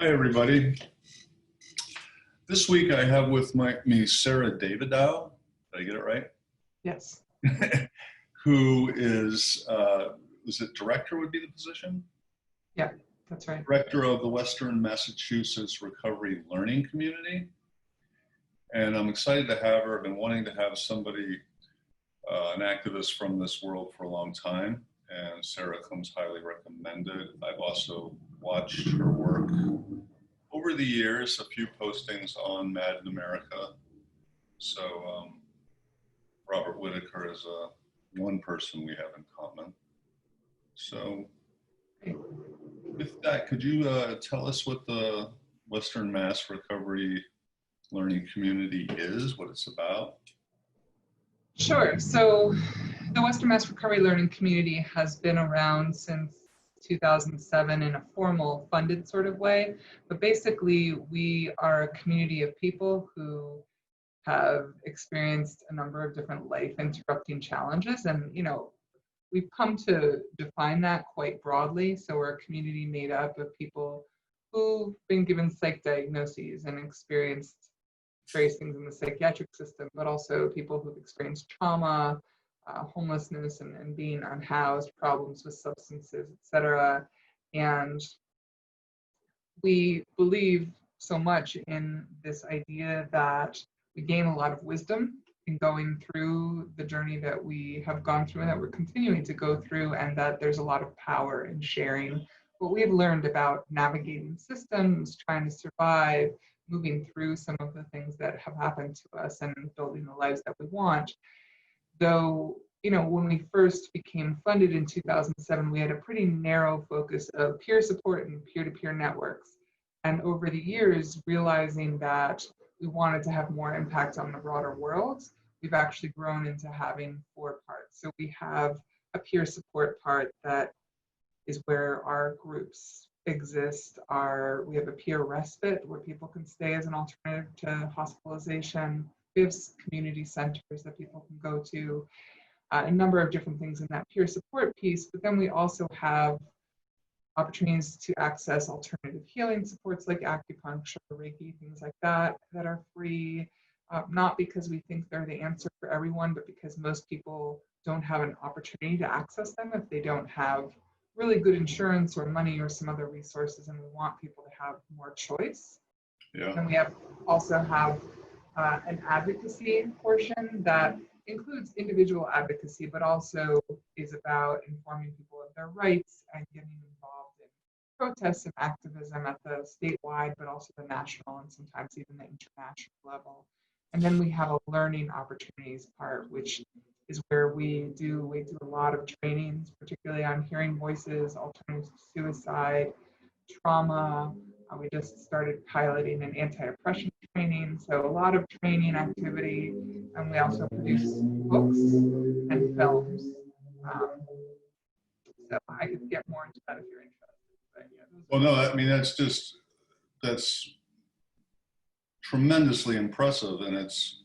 Hi, everybody. This week I have with me Sera Davidow. Did I get it right? Yes. Who is it director would be the position? Yeah, that's right. Director of the Western Massachusetts Recovery Learning Community. And I'm excited to have her. I've been wanting to have somebody, an activist from this world for a long time. And Sera comes highly recommended. I've also watched her work over the years, a few postings on Mad in America. So Robert Whitaker is one person we have in common. So with that, could you tell us what the Western Mass Recovery Learning Community is, what it's about? Sure. So the Western Mass Recovery Learning Community has been around since 2007 in a formal funded sort of way. But basically, we are a community of people who have experienced a number of different life interrupting challenges. And, we've come to define that quite broadly. So we're a community made up of people who've been given psych diagnoses and experienced various things in the psychiatric system, but also people who've experienced trauma, homelessness, and being unhoused, problems with substances, etc. And we believe so much in this idea that we gain a lot of wisdom in going through the journey that we have gone through and that we're continuing to go through, and that there's a lot of power in sharing what we've learned about navigating systems, trying to survive, moving through some of the things that have happened to us and building the lives that we want. Though, when we first became funded in 2007, we had a pretty narrow focus of peer support and peer-to-peer networks. And over the years, realizing that we wanted to have more impact on the broader world, we've actually grown into having 4 parts. So we have a peer support part that is where our groups exist. We have a peer respite where people can stay as an alternative to hospitalization. We have community centers that people can go to, a number of different things in that peer support piece. But then we also have opportunities to access alternative healing supports like acupuncture, Reiki, things like that are free, not because we think they're the answer for everyone, but because most people don't have an opportunity to access them if they don't have really good insurance or money or some other resources, and we want people to have more choice. Yeah. And we also have an advocacy portion that includes individual advocacy, but also is about informing people of their rights and getting involved in protests and activism at the statewide, but also the national and sometimes even the international level. And then we have a learning opportunities part, which is where we do a lot of trainings, particularly on hearing voices, alternatives to suicide, trauma. We just started piloting an anti-oppression training, so a lot of training activity, and we also produce books and films. So I could get more into that if you're interested. But yeah, Well, no, I mean, that's tremendously impressive, and it's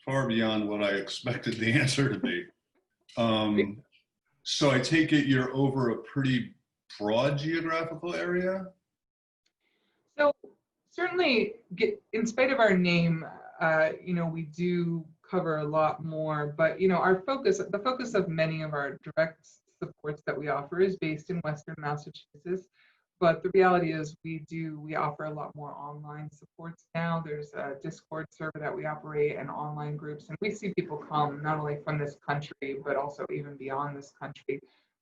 far beyond what I expected the answer to be. So I take it you're over a pretty broad geographical area? So certainly, in spite of our name, we do cover a lot more, but the focus of many of our direct supports that we offer is based in Western Massachusetts. But the reality is we offer a lot more online supports now. There's a Discord server that we operate and online groups, and we see people come not only from this country, but also even beyond this country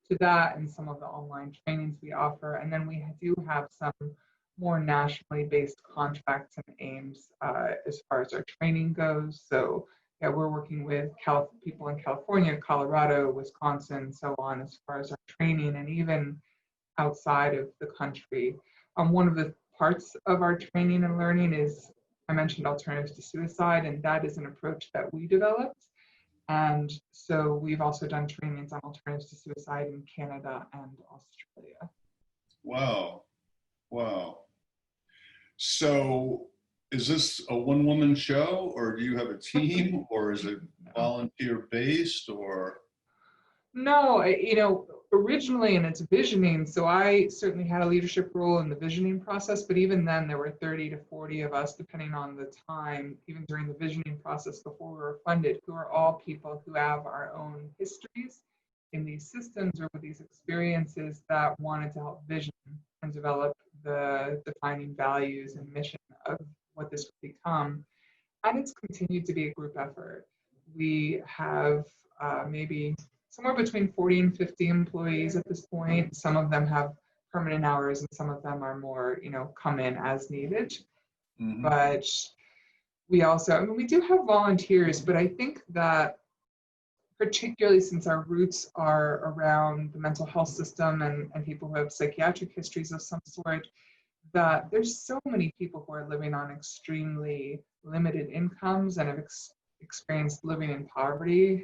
to that and some of the online trainings we offer. And then we do have some more nationally based contracts and aims as far as our training goes. So yeah, we're working with people in California, Colorado, Wisconsin, so on, as far as our training, and even outside of the country. One of the parts of our training and learning is, I mentioned alternatives to suicide, and that is an approach that we developed. And so we've also done trainings on alternatives to suicide in Canada and Australia. Wow. Wow. So is this a one-woman show, or do you have a team, or is it volunteer-based, or? No, originally in its visioning, so I certainly had a leadership role in the visioning process, but even then there were 30 to 40 of us, depending on the time, even during the visioning process before we were funded, who are all people who have our own histories in these systems or with these experiences that wanted to help vision and develop the defining values and mission of what this would become. And it's continued to be a group effort. We have maybe somewhere between 40 and 50 employees at this point. Some of them have permanent hours and some of them are more, come in as needed. Mm-hmm. But we also, we do have volunteers, but I think that particularly since our roots are around the mental health system and people who have psychiatric histories of some sort, that there's so many people who are living on extremely limited incomes and have experienced living in poverty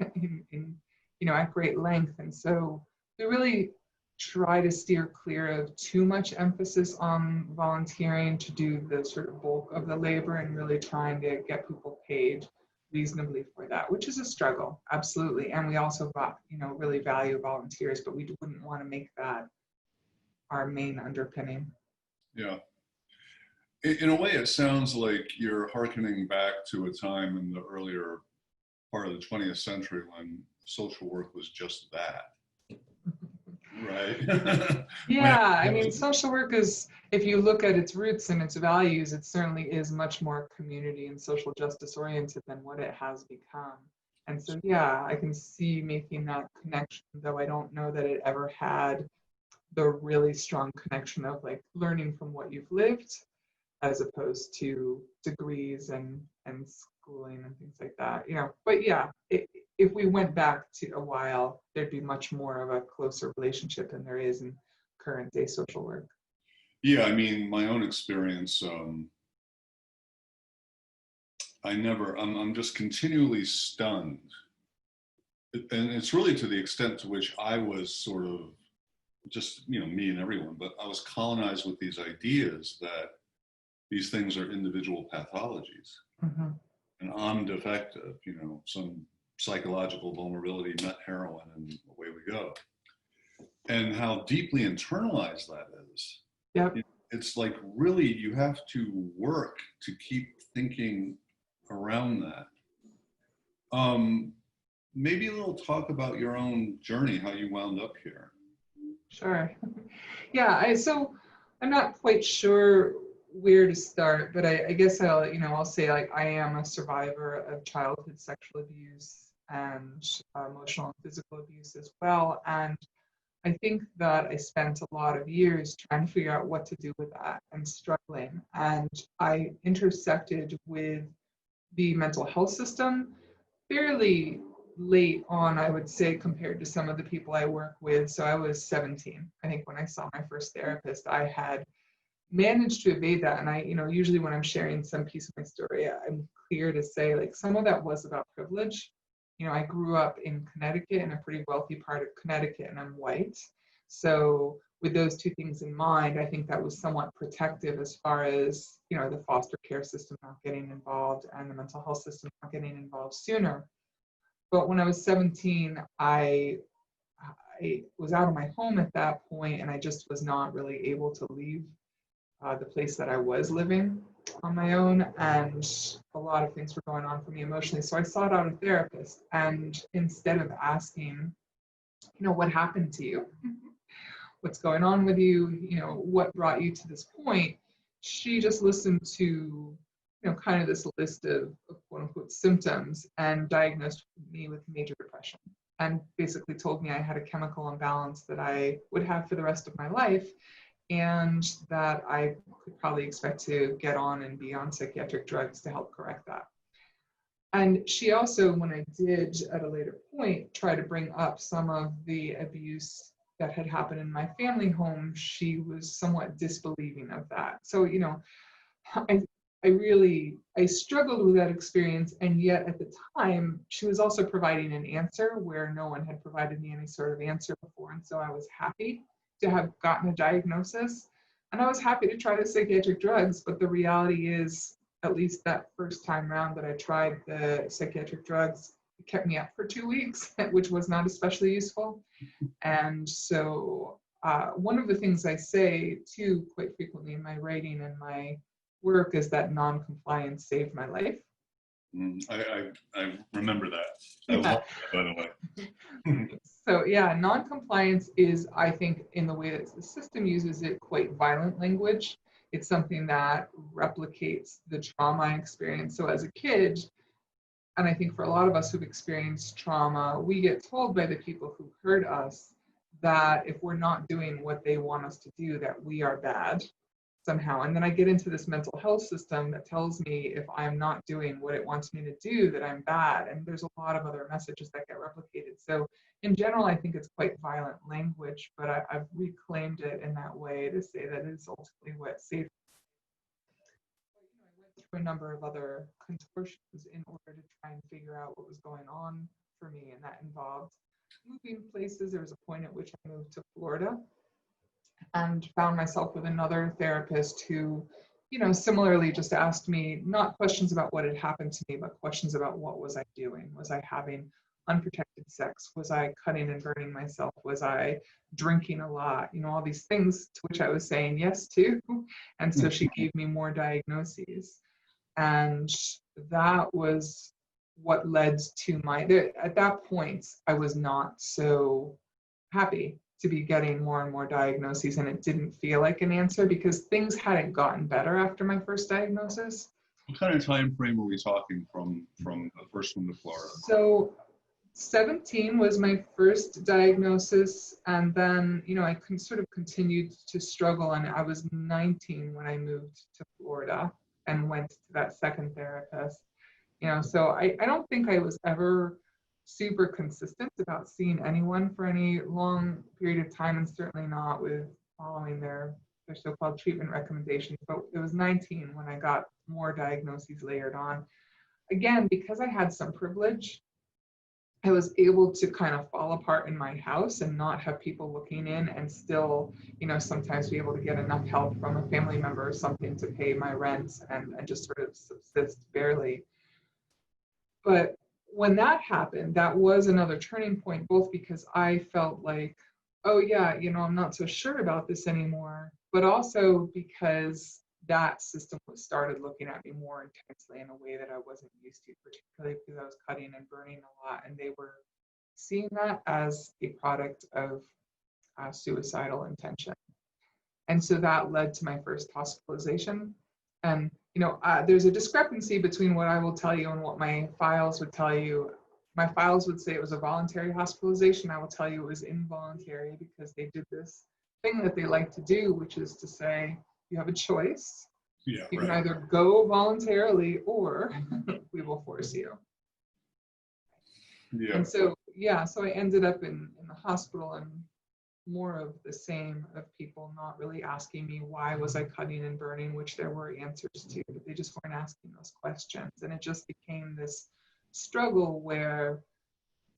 at great length. And so we really try to steer clear of too much emphasis on volunteering to do the sort of bulk of the labor and really trying to get people paid reasonably for that, which is a struggle, absolutely. And we also, really value volunteers, but we wouldn't want to make that our main underpinning. Yeah. In a way, it sounds like you're hearkening back to a time in the earlier part of the 20th century when social work was just that, right? Yeah, social work is, if you look at its roots and its values, it certainly is much more community and social justice oriented than what it has become. And so, yeah, I can see making that connection, though I don't know that it ever had the really strong connection of like learning from what you've lived as opposed to degrees and schooling and things like that, But yeah, if we went back to a while, there'd be much more of a closer relationship than there is in current day social work. Yeah, my own experience, I'm just continually stunned. And it's really to the extent to which I was sort of just, me and everyone, but I was colonized with these ideas that these things are individual pathologies. Mm-hmm. And I'm defective, some psychological vulnerability, met heroin, and away we go. And how deeply internalized that is. Yep. It's like really you have to work to keep thinking around that. Maybe a little talk about your own journey, how you wound up here. Sure. Yeah, so I'm not quite sure where to start, but I guess I'll say like I am a survivor of childhood sexual abuse and emotional and physical abuse as well. And I think that I spent a lot of years trying to figure out what to do with that and struggling. And I intersected with the mental health system fairly late on, I would say, compared to some of the people I work with. So I was 17, I think, when I saw my first therapist. I had managed to evade that. And I, usually when I'm sharing some piece of my story, I'm clear to say like some of that was about privilege. I grew up in Connecticut, in a pretty wealthy part of Connecticut, and I'm white. So with those two things in mind, I think that was somewhat protective as far as, the foster care system not getting involved and the mental health system not getting involved sooner. But when I was 17, I was out of my home at that point, and I just was not really able to leave the place that I was living on my own, and a lot of things were going on for me emotionally. So I sought out a therapist, and instead of asking, what happened to you? What's going on with you? What brought you to this point? She just listened to, kind of this list of quote unquote symptoms and diagnosed me with major depression and basically told me I had a chemical imbalance that I would have for the rest of my life, and that I could probably expect to get on and be on psychiatric drugs to help correct that. And she also, when I did at a later point try to bring up some of the abuse that had happened in my family home, she was somewhat disbelieving of that. So, I struggled with that experience, and yet at the time, she was also providing an answer where no one had provided me any sort of answer before. And so I was happy to have gotten a diagnosis, and I was happy to try the psychiatric drugs, but the reality is, at least that first time round that I tried the psychiatric drugs, it kept me up for 2 weeks, which was not especially useful. And so one of the things I say too quite frequently in my writing and my work is that non-compliance saved my life. I remember that. I Yeah. love that, by the way. So yeah, non-compliance is, I think, in the way that the system uses it, quite violent language. It's something that replicates the trauma I experienced. So as a kid, and I think for a lot of us who've experienced trauma, we get told by the people who hurt us that if we're not doing what they want us to do, that we are bad somehow. And then I get into this mental health system that tells me if I'm not doing what it wants me to do, that I'm bad. And there's a lot of other messages that get replicated. So in general, I think it's quite violent language, but I've reclaimed it in that way to say that it's ultimately what saved. I went through a number of other contortions in order to try and figure out what was going on for me, and that involved moving places. There was a point at which I moved to Florida and found myself with another therapist who, similarly just asked me not questions about what had happened to me, but questions about what was I doing? Was I having unprotected sex? Was I cutting and burning myself? Was I drinking a lot? All these things to which I was saying yes to. And so she gave me more diagnoses. And that was what led to at that point, I was not so happy to be getting more and more diagnoses, and it didn't feel like an answer because things hadn't gotten better after my first diagnosis. What kind of time frame are we talking from the first one to Florida? So 17 was my first diagnosis, and then I sort of continued to struggle, and I was 19 when I moved to Florida and went to that second therapist. So I don't think I was ever super consistent about seeing anyone for any long period of time, and certainly not with following their so-called treatment recommendations. But it was 19 when I got more diagnoses layered on. Again, because I had some privilege, I was able to kind of fall apart in my house and not have people looking in, and still, sometimes be able to get enough help from a family member or something to pay my rent and just sort of subsist barely. But when that happened, that was another turning point, both because I felt like, oh yeah, I'm not so sure about this anymore, but also because that system started looking at me more intensely in a way that I wasn't used to, particularly because I was cutting and burning a lot, and they were seeing that as a product of suicidal intention. And so that led to my first hospitalization. And there's a discrepancy between what I will tell you and what my files would tell you. My files would say it was a voluntary hospitalization. I will tell you it was involuntary because they did this thing that they like to do, which is to say, you have a choice. Yeah, you right. can either go voluntarily or we will force you. Yeah. And so, so I ended up in the hospital, and more of the same, of people not really asking me why was I cutting and burning, which there were answers to, but they just weren't asking those questions. And it just became this struggle where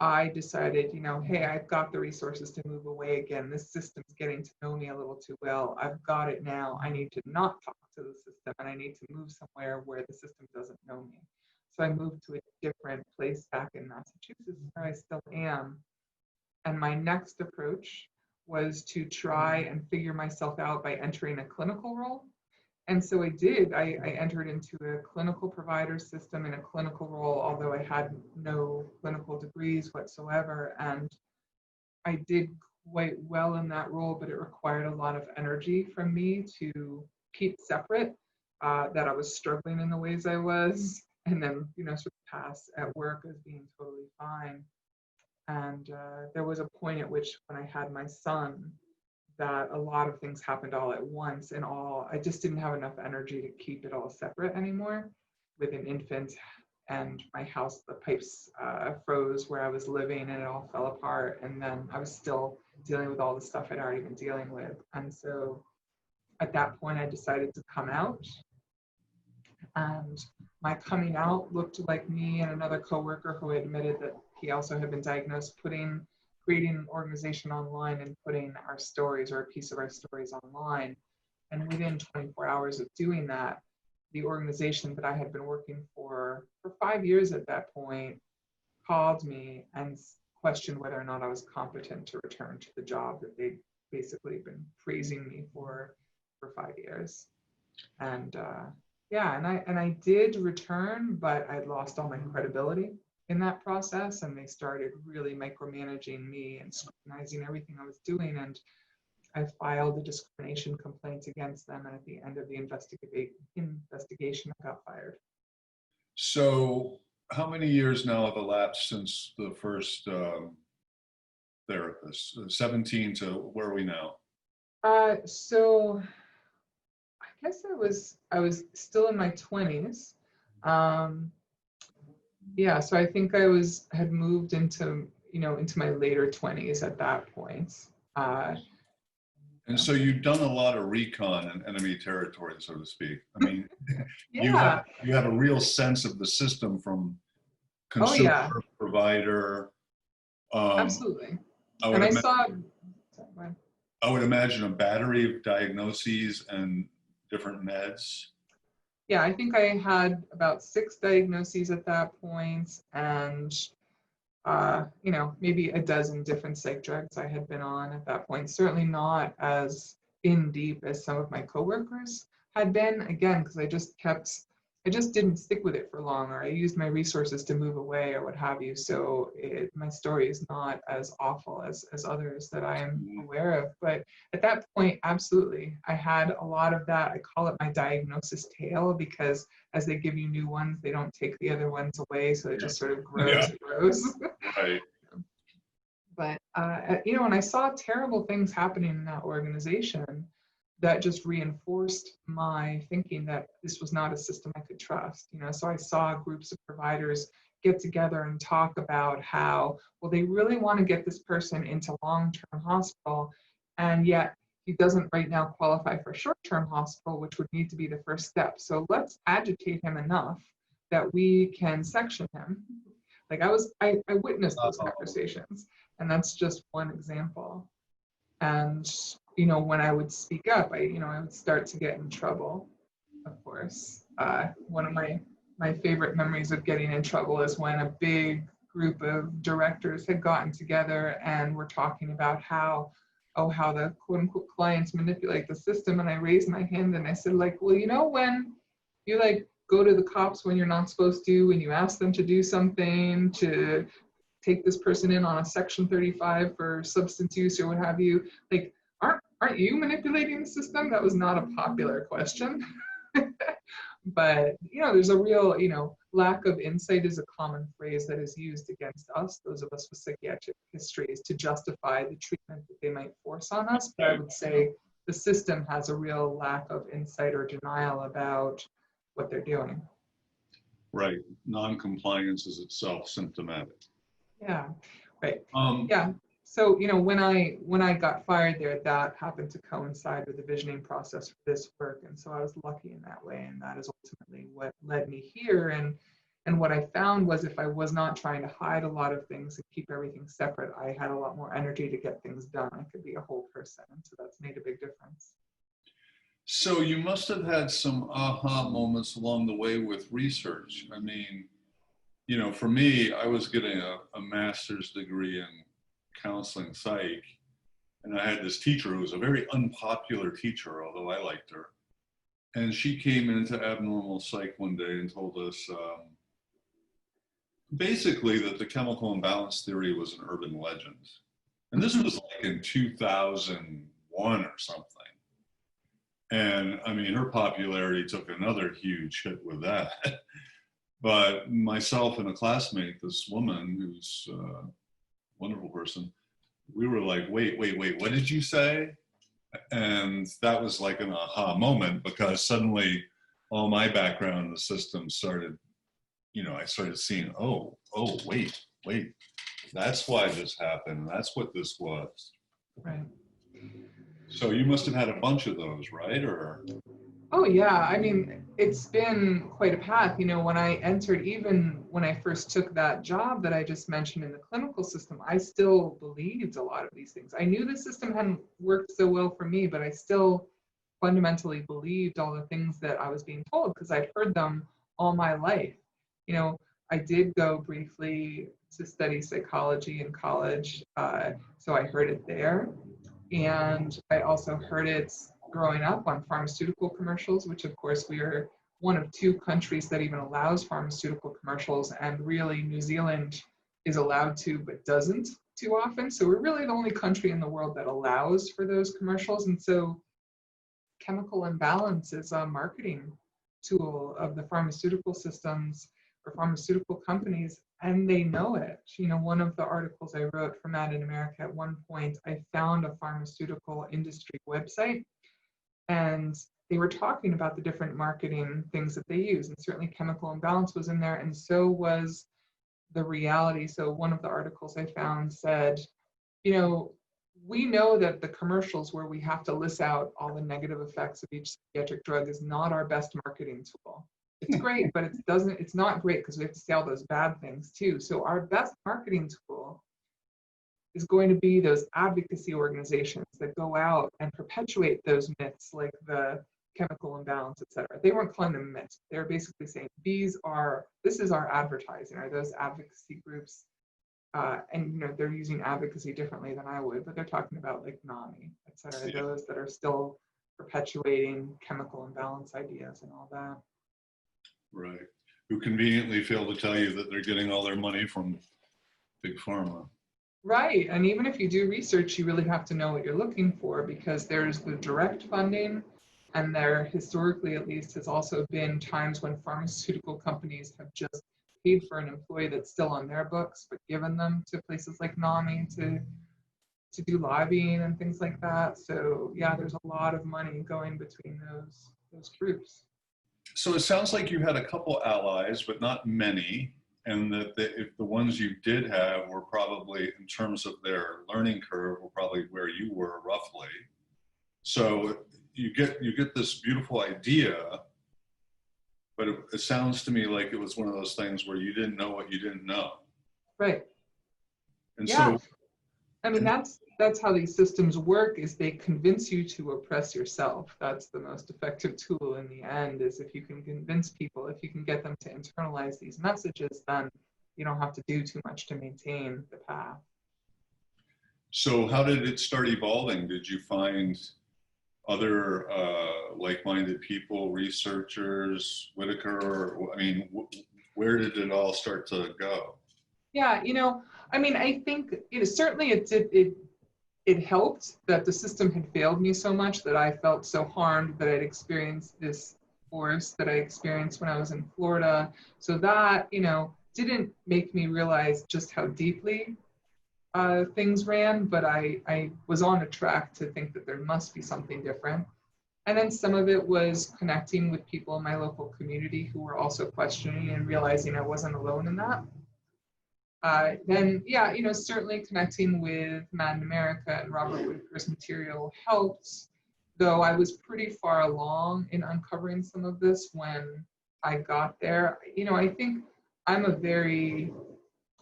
I decided, hey, I've got the resources to move away again. This system's getting to know me a little too well. I've got it now. I need to not talk to the system, and I need to move somewhere where the system doesn't know me. So I moved to a different place back in Massachusetts, where I still am. And my next approach was to try and figure myself out by entering a clinical role. And so I did. I entered into a clinical provider system in a clinical role, although I had no clinical degrees whatsoever. And I did quite well in that role, but it required a lot of energy from me to keep separate, that I was struggling in the ways I was, and then, sort of pass at work as being totally fine. And there was a point at which, when I had my son, that a lot of things happened all at once, and I just didn't have enough energy to keep it all separate anymore. With an infant and my house, the pipes froze where I was living, and it all fell apart. And then I was still dealing with all the stuff I'd already been dealing with. And so at that point, I decided to come out. And my coming out looked like me and another coworker who admitted that he also had been diagnosed, creating an organization online and putting our stories, or a piece of our stories, online. And within 24 hours of doing that, the organization that I had been working for 5 years at that point called me and questioned whether or not I was competent to return to the job that they'd basically been praising me for 5 years. And yeah, and I did return, but I'd lost all my credibility in that process, and they started really micromanaging me and scrutinizing everything I was doing. And I filed a discrimination complaint against them, and at the end of the investigation, I got fired. So how many years now have elapsed since the first therapist? 17 to where are we now? So I guess I was still in my 20s. Yeah, so I think I had moved into my later 20s at that point. And so you've done a lot of recon in enemy territory, so to speak. I mean, Yeah. you have a real sense of the system from Oh consumer, yeah, provider. absolutely. I would And I ima- saw. I would imagine a battery of diagnoses and different meds. Yeah, I think I had about 6 diagnoses at that point, and maybe a dozen different psych drugs I had been on at that point. Certainly not as in deep as some of my coworkers had been. Again, because I just didn't stick with it for long, or I used my resources to move away, or what have you. So my story is not as awful as others that I am aware of. But at that point, absolutely, I had a lot of that. I call it my diagnosis tail, because as they give you new ones, they don't take the other ones away. So it just sort of grows and grows. Right. But, and I saw terrible things happening in that organization that just reinforced my thinking that this was not a system I could trust. So I saw groups of providers get together and talk about how, well, they really want to get this person into long-term hospital, and yet he doesn't right now qualify for short-term hospital, which would need to be the first step. So let's agitate him enough that we can section him. Like I witnessed those conversations, and that's just one example. And when I would speak up, I would start to get in trouble. Of course, one of my favorite memories of getting in trouble is when a big group of directors had gotten together and were talking about how the quote unquote clients manipulate the system, and I raised my hand and I said, like, well, when you go to the cops when you're not supposed to, and you ask them to do something, to take this person in on a Section 35 for substance use or what have you, like, aren't you manipulating the system? That was not a popular question. But there's a real lack of insight is a common phrase that is used against us, those of us with psychiatric histories, to justify the treatment that they might force on us. But I would say the system has a real lack of insight or denial about what they're doing. Right. Non-compliance is itself symptomatic. Yeah. Right. Yeah. So when I got fired there, that happened to coincide with the visioning process for this work, and so I was lucky in that way, and that is ultimately what led me here. And what I found was, if I was not trying to hide a lot of things and keep everything separate, I had a lot more energy to get things done. I could be a whole person, and so that's made a big difference. So you must have had some aha moments along the way with research. I mean, for me, I was getting a master's degree in counseling psych, and I had this teacher who was a very unpopular teacher, although I liked her. And she came into abnormal psych one day and told us basically that the chemical imbalance theory was an urban legend. And this was like in 2001 or something. And I mean, her popularity took another huge hit with that. But myself and a classmate, this woman who's a wonderful person, we were like, wait, what did you say? And that was like an aha moment, because suddenly all my background in the system started, I started seeing, oh, wait, that's why this happened. That's what this was. Right. So you must have had a bunch of those, right? Or Oh yeah, I mean, it's been quite a path. When I entered, even when I first took that job that I just mentioned in the clinical system, I still believed a lot of these things. I knew the system hadn't worked so well for me, but I still fundamentally believed all the things that I was being told, because I'd heard them all my life. I did go briefly to study psychology in college, so I heard it there. And I also heard it growing up on pharmaceutical commercials, which of course we are one of two countries that even allows pharmaceutical commercials, and really New Zealand is allowed to but doesn't too often. So we're really the only country in the world that allows for those commercials. And so chemical imbalance is a marketing tool of the pharmaceutical systems or pharmaceutical companies, and they know it. You know, one of the articles I wrote for Mad in America, at one point, I found a pharmaceutical industry website, and they were talking about the different marketing things that they use, and certainly chemical imbalance was in there, and so was the reality. So one of the articles I found said, you know, we know that the commercials where we have to list out all the negative effects of each psychiatric drug is not our best marketing tool. It's great, but it's not great because we have to say all those bad things too. So our best marketing tool is going to be those advocacy organizations that go out and perpetuate those myths, like the chemical imbalance, et cetera. They weren't calling them myths. They're basically saying, this is our advertising, or those advocacy groups. And you know, they're using advocacy differently than I would, but they're talking about like NAMI, et cetera, those that are still perpetuating chemical imbalance ideas and all that. Right. Who conveniently fail to tell you that they're getting all their money from Big Pharma. Right. And even if you do research, you really have to know what you're looking for, because there's the direct funding, and there historically at least has also been times when pharmaceutical companies have just paid for an employee that's still on their books, but given them to places like NAMI to do lobbying and things like that. So yeah, there's a lot of money going between those groups. So it sounds like you had a couple allies, but not many, and that if the ones you did have were probably, in terms of their learning curve, were probably where you were roughly. So you get this beautiful idea, but it sounds to me like it was one of those things where you didn't know what you didn't know. Right. And yeah. so, I mean, that's how these systems work, is they convince you to oppress yourself. That's the most effective tool in the end, is if you can convince people, if you can get them to internalize these messages, then you don't have to do too much to maintain the path. so how did it start evolving? Did you find other like-minded people, researchers, Whitaker? I mean, where did it all start to go? Yeah, you know, I mean, I think certainly it helped that the system had failed me so much, that I felt so harmed, that I'd experienced this force that I experienced when I was in Florida. So that, you know, didn't make me realize just how deeply things ran, but I was on a track to think that there must be something different. And then some of it was connecting with people in my local community who were also questioning and realizing I wasn't alone in that. Then, yeah, you know, certainly connecting with Mad in America and Robert Whitaker's material helped, though I was pretty far along in uncovering some of this when I got there. You know, I think I'm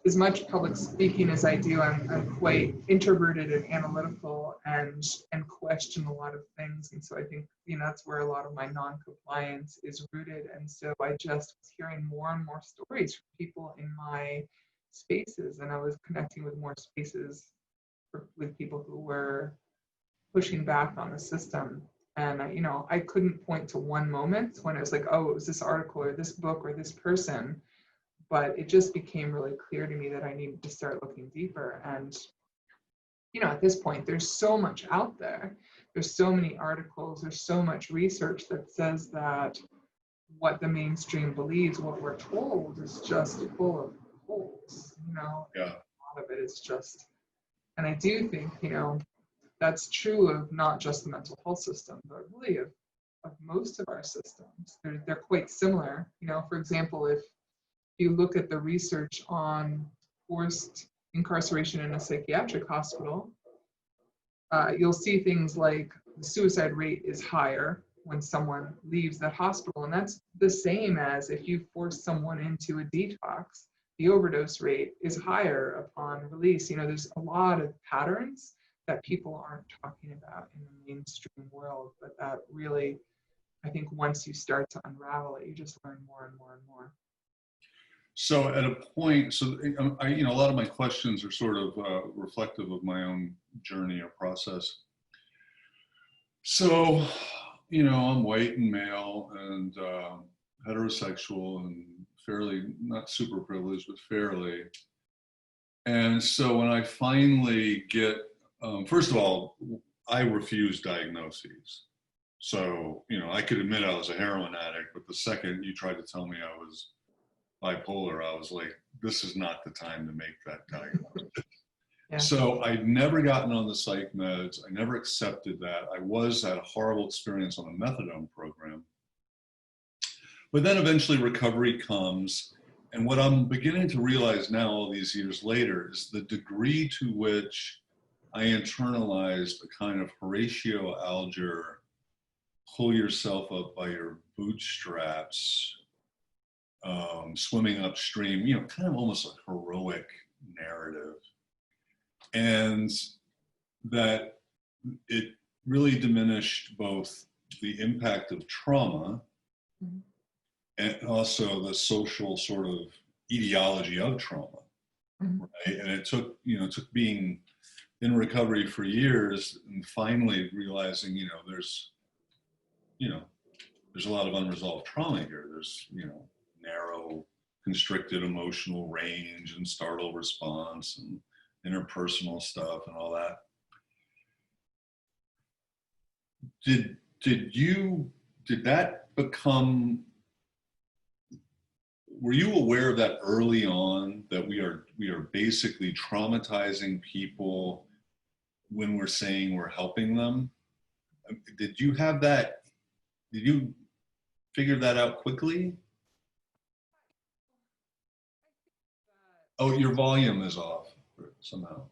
as much public speaking as I do, I'm quite introverted and analytical, and question a lot of things. And so I think, you know, that's where a lot of my non-compliance is rooted. And so I just was hearing more and more stories from people in my spaces, and I was connecting with more spaces with people who were pushing back on the system. And you know, I couldn't point to one moment when it was like, oh, it was this article or this book or this person, but it just became really clear to me that I needed to start looking deeper. And you know, at this point, there's so much out there. There's so many articles, there's so much research that says that what the mainstream believes, what we're told, is just full of holes, you know. Yeah. A lot of it is just, and I do think, you know, that's true of not just the mental health system, but really of most of our systems. They're quite similar. You know, for example, if you look at the research on forced incarceration in a psychiatric hospital, you'll see things like the suicide rate is higher when someone leaves that hospital. And that's the same as if you force someone into a detox, the overdose rate is higher upon release. You know, there's a lot of patterns that people aren't talking about in the mainstream world, but that really, I think once you start to unravel it, you just learn more and more and more. So at a point, so you know, a lot of my questions are sort of reflective of my own journey or process. So, you know, I'm white and male and heterosexual and fairly, not super privileged, but fairly. And so when I finally get, first of all, I refuse diagnoses. So, you know, I could admit I was a heroin addict, but the second you tried to tell me I was bipolar, I was like, this is not the time to make that diagnosis. Yeah. So I'd never gotten on the psych meds. I never accepted that. I had a horrible experience on the methadone program. But then eventually recovery comes. And what I'm beginning to realize now, all these years later, is the degree to which I internalized a kind of Horatio Alger, pull yourself up by your bootstraps, swimming upstream, you know, kind of almost a heroic narrative. And that it really diminished both the impact of trauma and also the social sort of ideology of trauma, right? And it took, you know, it took being in recovery for years and finally realizing, you know, there's a lot of unresolved trauma here. There's, you know, narrow, constricted emotional range and startle response and interpersonal stuff and all that. Did that become, were you aware of that early on, that we are basically traumatizing people when we're saying we're helping them? Did you have that, did you figure that out quickly? Oh, your volume is off somehow.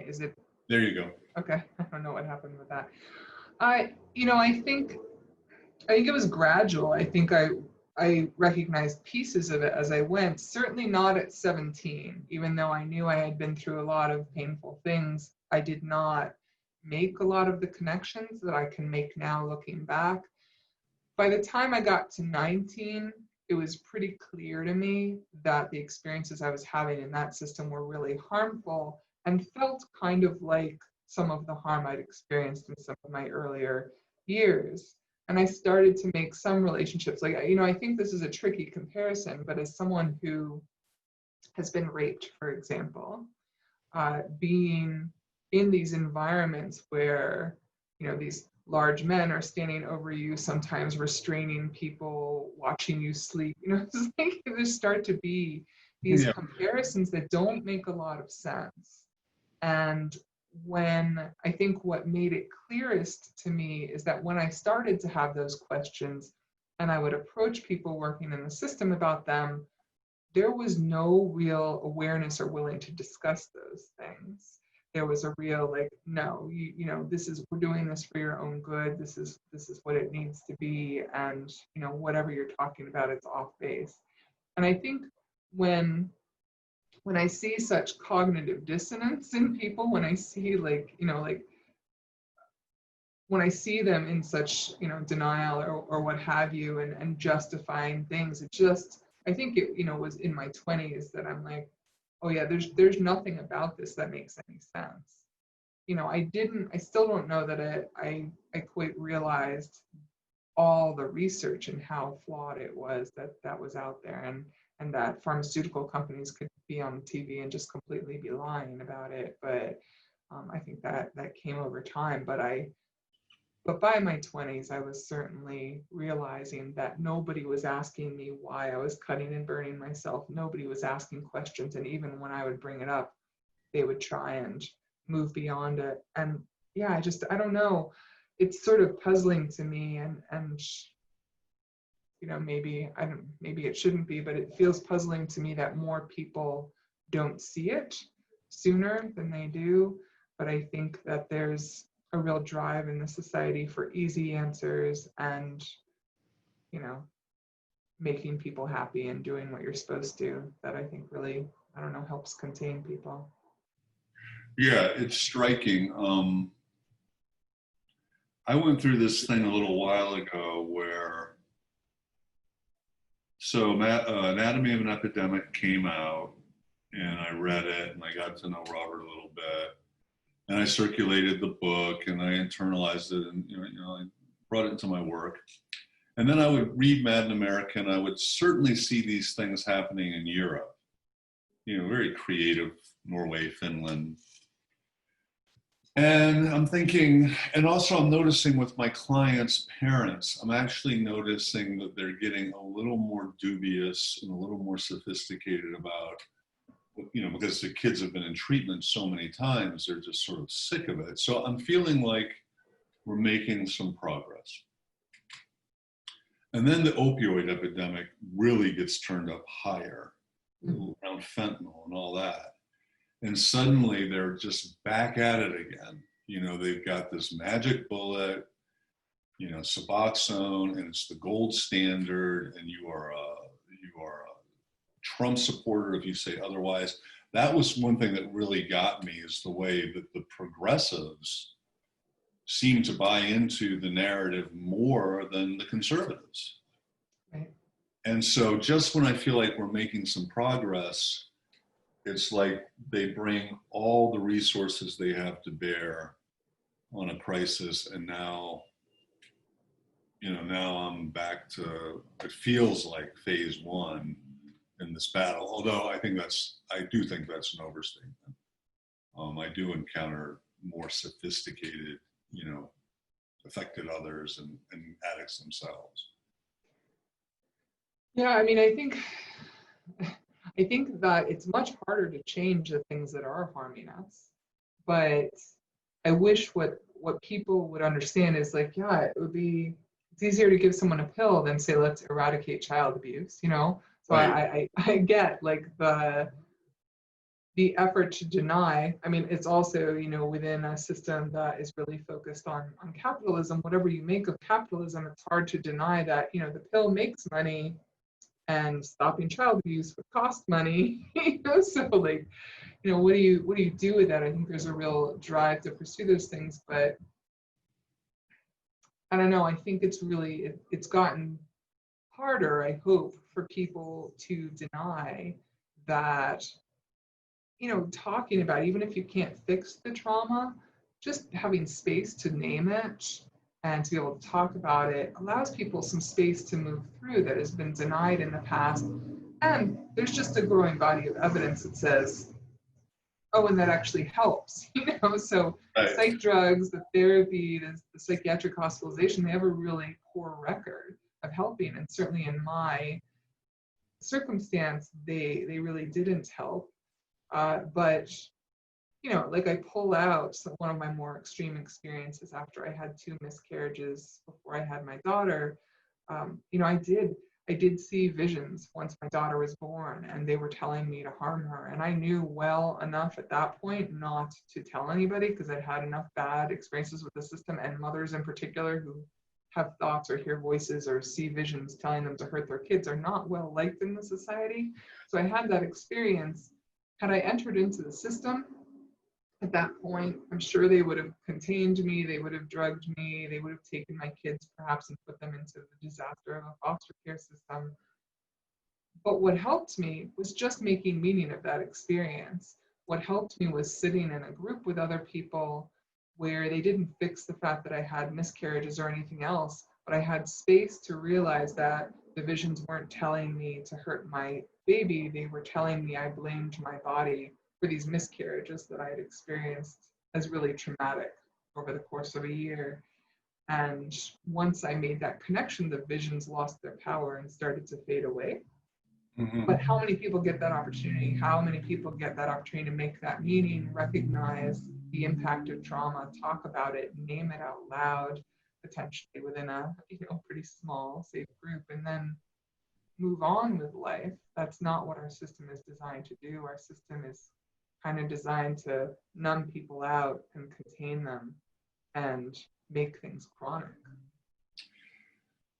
Is it? There you go. Okay, I don't know what happened with that. I think it was gradual. I think I recognized pieces of it as I went, certainly not at 17, even though I knew I had been through a lot of painful things. I did not make a lot of the connections that I can make now looking back. By the time I got to 19, it was pretty clear to me that the experiences I was having in that system were really harmful and felt kind of like some of the harm I'd experienced in some of my earlier years. And I started to make some relationships. Like, you know, I think this is a tricky comparison, but as someone who has been raped, for example, being in these environments where, you know, these large men are standing over you, sometimes restraining people, watching you sleep, you know, it's like there start to be these comparisons that don't make a lot of sense. And when I think what made it clearest to me is that when I started to have those questions and I would approach people working in the system about them, there was no real awareness or willing to discuss those things. There was a real like, no, you know, we're doing this for your own good. This is what it needs to be. And, you know, whatever you're talking about, it's off base. And I think when I see such cognitive dissonance in people, when I see like, you know, like when I see them in such, you know, denial or what have you, and justifying things, it just, I think it, you know, was in my 20s that I'm like, oh yeah, there's nothing about this that makes any sense. You know, I still don't know that I quite realized all the research and how flawed it was that was out there, and that pharmaceutical companies could be on TV and just completely be lying about it. But I think that came over time. But by my 20s, I was certainly realizing that nobody was asking me why I was cutting and burning myself. Nobody was asking questions. And even when I would bring it up, they would try and move beyond it. And yeah, I don't know. It's sort of puzzling to me, and you know, maybe it shouldn't be, but it feels puzzling to me that more people don't see it sooner than they do. But I think that there's a real drive in the society for easy answers and, you know, making people happy and doing what you're supposed to, that I think really, I don't know, helps contain people. Yeah, it's striking. I went through this thing a little while ago where So Anatomy of an Epidemic came out, and I read it, and I got to know Robert a little bit, and I circulated the book, and I internalized it, and I brought it into my work. And then I would read Mad in America, and I would certainly see these things happening in Europe. Very creative, Norway, Finland. And I'm thinking, and also I'm noticing with my clients' parents, I'm actually noticing that they're getting a little more dubious and a little more sophisticated about, because the kids have been in treatment so many times, they're just sort of sick of it. So I'm feeling like we're making some progress. And then the opioid epidemic really gets turned up higher, around fentanyl and all that. And suddenly they're just back at it again. They've got this magic bullet, Suboxone, and it's the gold standard, and you are a Trump supporter if you say otherwise. That was one thing that really got me, is the way that the progressives seem to buy into the narrative more than the conservatives. Right. And so just when I feel like we're making some progress, it's like they bring all the resources they have to bear on a crisis, and now I'm back to, it feels like phase one in this battle. Although I do think that's an overstatement. I do encounter more sophisticated, affected others and addicts themselves. Yeah, I mean, I think that it's much harder to change the things that are harming us. But I wish what people would understand is like, yeah, it's easier to give someone a pill than say, let's eradicate child abuse, So Right. I get like the effort to deny. I mean, it's also, within a system that is really focused on capitalism, whatever you make of capitalism, it's hard to deny that, the pill makes money and stopping child abuse would cost money. So like, what do you do with that? I think there's a real drive to pursue those things, but I don't know. I think it's gotten harder, I hope, for people to deny that, talking about, even if you can't fix the trauma, just having space to name it and to be able to talk about it allows people some space to move through that has been denied in the past. And there's just a growing body of evidence that says, oh, and that actually helps, So Right. psych drugs, the therapy, the psychiatric hospitalization, they have a really poor record of helping. And certainly in my circumstance, they really didn't help. But like I pull out one of my more extreme experiences after I had 2 miscarriages before I had my daughter. I did see visions once my daughter was born, and they were telling me to harm her. And I knew well enough at that point not to tell anybody, because I'd had enough bad experiences with the system, and mothers in particular who have thoughts or hear voices or see visions telling them to hurt their kids are not well liked in the society. So I had that experience. Had I entered into the system at that point, I'm sure they would have contained me, they would have drugged me, they would have taken my kids perhaps and put them into the disaster of a foster care system. But what helped me was just making meaning of that experience. What helped me was sitting in a group with other people where they didn't fix the fact that I had miscarriages or anything else, but I had space to realize that the visions weren't telling me to hurt my baby, they were telling me I blamed my body for these miscarriages that I had experienced as really traumatic over the course of a year. And once I made that connection, the visions lost their power and started to fade away. Mm-hmm. But how many people get that opportunity? How many people get that opportunity to make that meaning, recognize the impact of trauma, talk about it, name it out loud, potentially within a pretty small, safe group, and then move on with life? That's not what our system is designed to do. Our system is kind of designed to numb people out and contain them and make things chronic.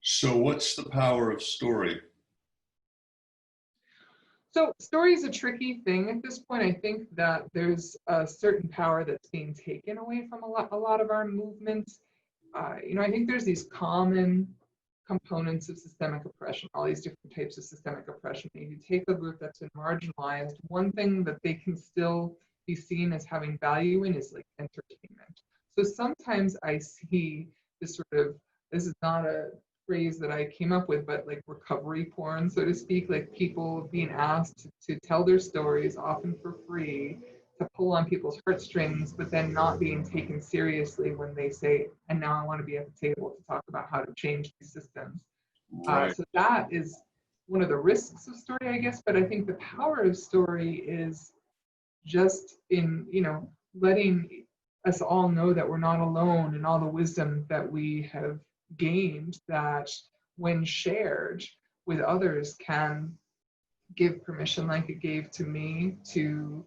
So what's the power of story? So story is a tricky thing at this point. I think that there's a certain power that's being taken away from a lot of our movements. I think there's these common components of systemic oppression, all these different types of systemic oppression. If you take a group that's been marginalized, one thing that they can still be seen as having value in is like entertainment. So sometimes I see this sort of, this is not a phrase that I came up with, but like recovery porn, so to speak, like people being asked to tell their stories, often for free, to pull on people's heartstrings, but then not being taken seriously when they say, and now I want to be at the table to talk about how to change these systems. Right. So that is one of the risks of story, I guess, but I think the power of story is just in, letting us all know that we're not alone and all the wisdom that we have gained, that when shared with others can give permission like it gave to me to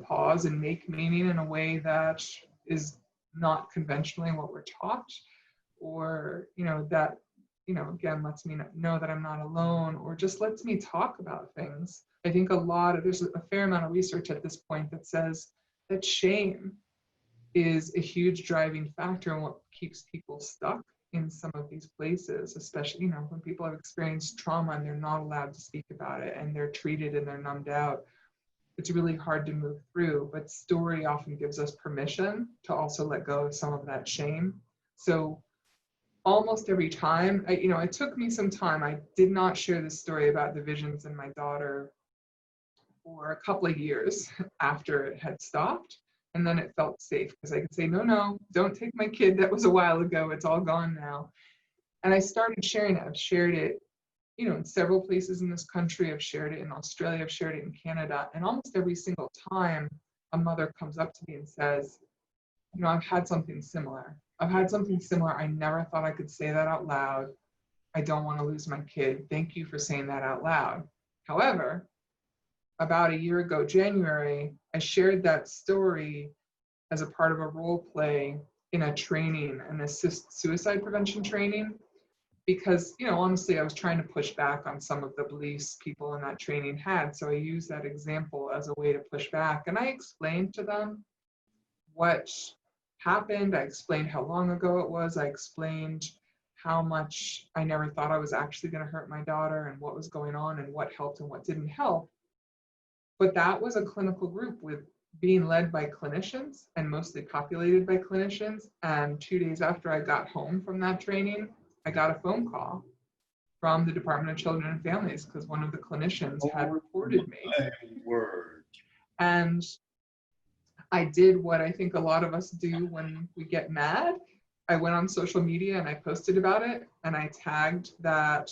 pause and make meaning in a way that is not conventionally what we're taught, or that again lets me know that I'm not alone, or just lets me talk about things. I think there's a fair amount of research at this point that says that shame is a huge driving factor in what keeps people stuck in some of these places, especially when people have experienced trauma and they're not allowed to speak about it and they're treated and they're numbed out. It's really hard to move through, but story often gives us permission to also let go of some of that shame. So almost every time, it took me some time. I did not share this story about the visions in my daughter for a couple of years after it had stopped. And then it felt safe because I could say, no, don't take my kid. That was a while ago. It's all gone now. And I started sharing it. I've shared it, in several places in this country. I've shared it in Australia. I've shared it in Canada. And almost every single time a mother comes up to me and says, I've had something similar. I never thought I could say that out loud. I don't want to lose my kid. Thank you for saying that out loud. However, about a year ago, January, I shared that story as a part of a role play in a training, an assist suicide prevention training, because, honestly, I was trying to push back on some of the beliefs people in that training had. So I used that example as a way to push back. And I explained to them what happened. I explained how long ago it was. I explained how much I never thought I was actually going to hurt my daughter and what was going on and what helped and what didn't help. But that was a clinical group with being led by clinicians and mostly populated by clinicians. And 2 days after I got home from that training, I got a phone call from the Department of Children and Families because one of the clinicians had reported me. My word. And I did what I think a lot of us do when we get mad. I went on social media and I posted about it, and I tagged that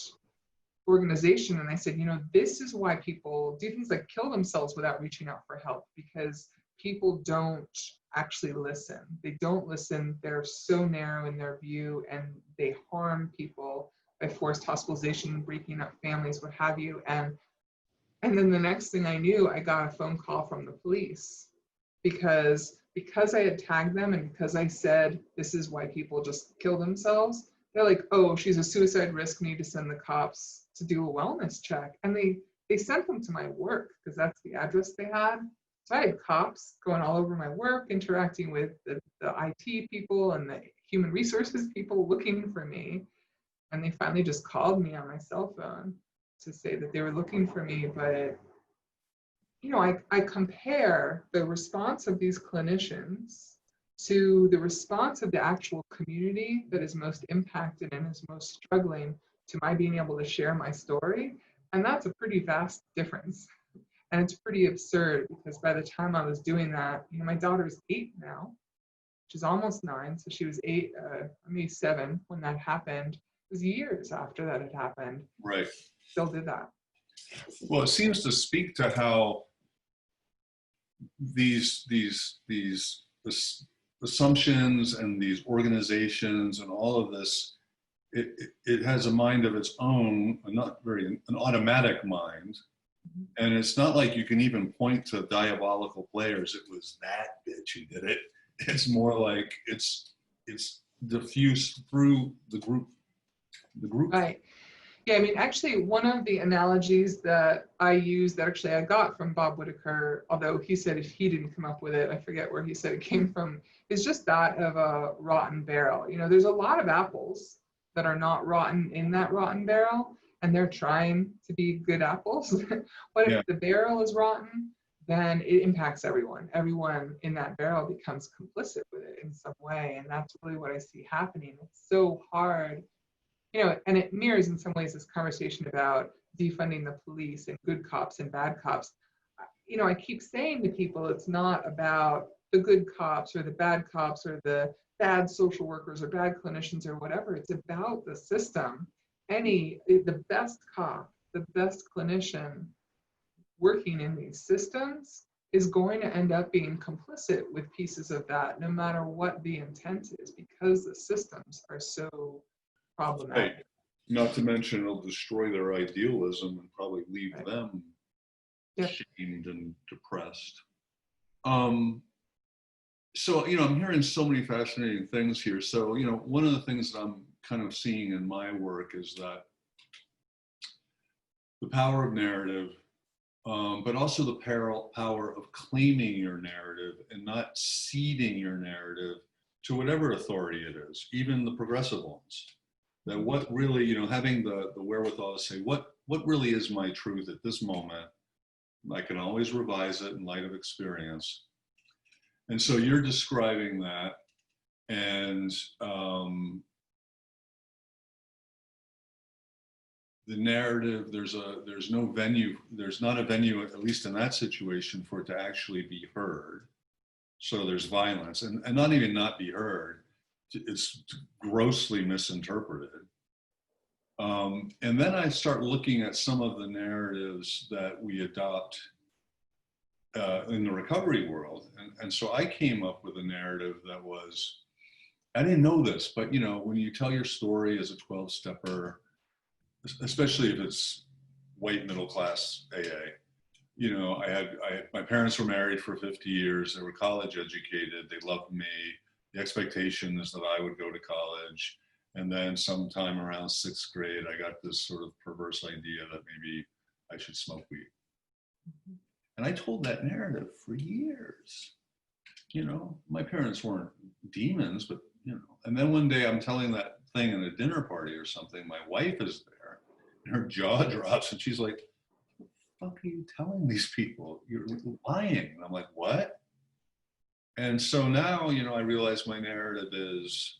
organization, and I said, this is why people do things like kill themselves without reaching out for help, because people don't actually listen. They don't listen. They're so narrow in their view, and they harm people by forced hospitalization, breaking up families, what have you. And then the next thing I knew, I got a phone call from the police because I had tagged them, and because I said this is why people just kill themselves. They're like, oh, she's a suicide risk, need to send the cops to do a wellness check. And they sent them to my work because that's the address they had. So I had cops going all over my work, interacting with the IT people and the human resources people looking for me. And they finally just called me on my cell phone to say that they were looking for me. But, I compare the response of these clinicians to the response of the actual community that is most impacted and is most struggling to my being able to share my story. And that's a pretty vast difference. And it's pretty absurd because by the time I was doing that, my daughter's 8 now. She's almost 9. So she was 8, maybe 7 when that happened. It was years after that had happened. Right. Still did that. Well, it seems to speak to how these assumptions and these organizations and all of this, it has a mind of its own, an automatic mind. Mm-hmm. And it's not like you can even point to diabolical players. It was that bitch who did it. It's more like it's diffused through the group. Right. Yeah, actually, one of the analogies that I use that actually I got from Bob Whitaker, although he said if he didn't come up with it, I forget where he said it came from, is just that of a rotten barrel. There's a lot of apples, that are not rotten in that rotten barrel, and they're trying to be good apples. What if the barrel is rotten? Then it impacts everyone. Everyone in that barrel becomes complicit with it in some way. And that's really what I see happening. It's so hard, and it mirrors in some ways this conversation about defunding the police and good cops and bad cops. I keep saying to people, it's not about the good cops or the bad cops or the bad social workers or bad clinicians or whatever. It's about the system. The best cop, the best clinician working in these systems is going to end up being complicit with pieces of that, no matter what the intent is, because the systems are so problematic. Right. Not to mention it'll destroy their idealism and probably leave them shamed and depressed. So, I'm hearing so many fascinating things here. So, one of the things that I'm kind of seeing in my work is that the power of narrative, but also the power of claiming your narrative and not ceding your narrative to whatever authority it is, even the progressive ones. That what really, having the wherewithal to say, what really is my truth at this moment? I can always revise it in light of experience. And so you're describing that, and the narrative, there's not a venue, at least in that situation, for it to actually be heard. So there's violence, and not even not be heard, it's grossly misinterpreted. And then I start looking at some of the narratives that we adopt in the recovery world. And so I came up with a narrative that was, I didn't know this, but when you tell your story as a 12-stepper, especially if it's white middle class AA, my parents were married for 50 years. They were college educated. They loved me. The expectation is that I would go to college. And then sometime around 6th grade, I got this sort of perverse idea that maybe I should smoke weed. Mm-hmm. And I told that narrative for years. My parents weren't demons, but, and then one day I'm telling that thing in a dinner party or something, my wife is there and her jaw drops and she's like, what the fuck are you telling these people? You're lying. And I'm like, what? And so now, I realize my narrative is,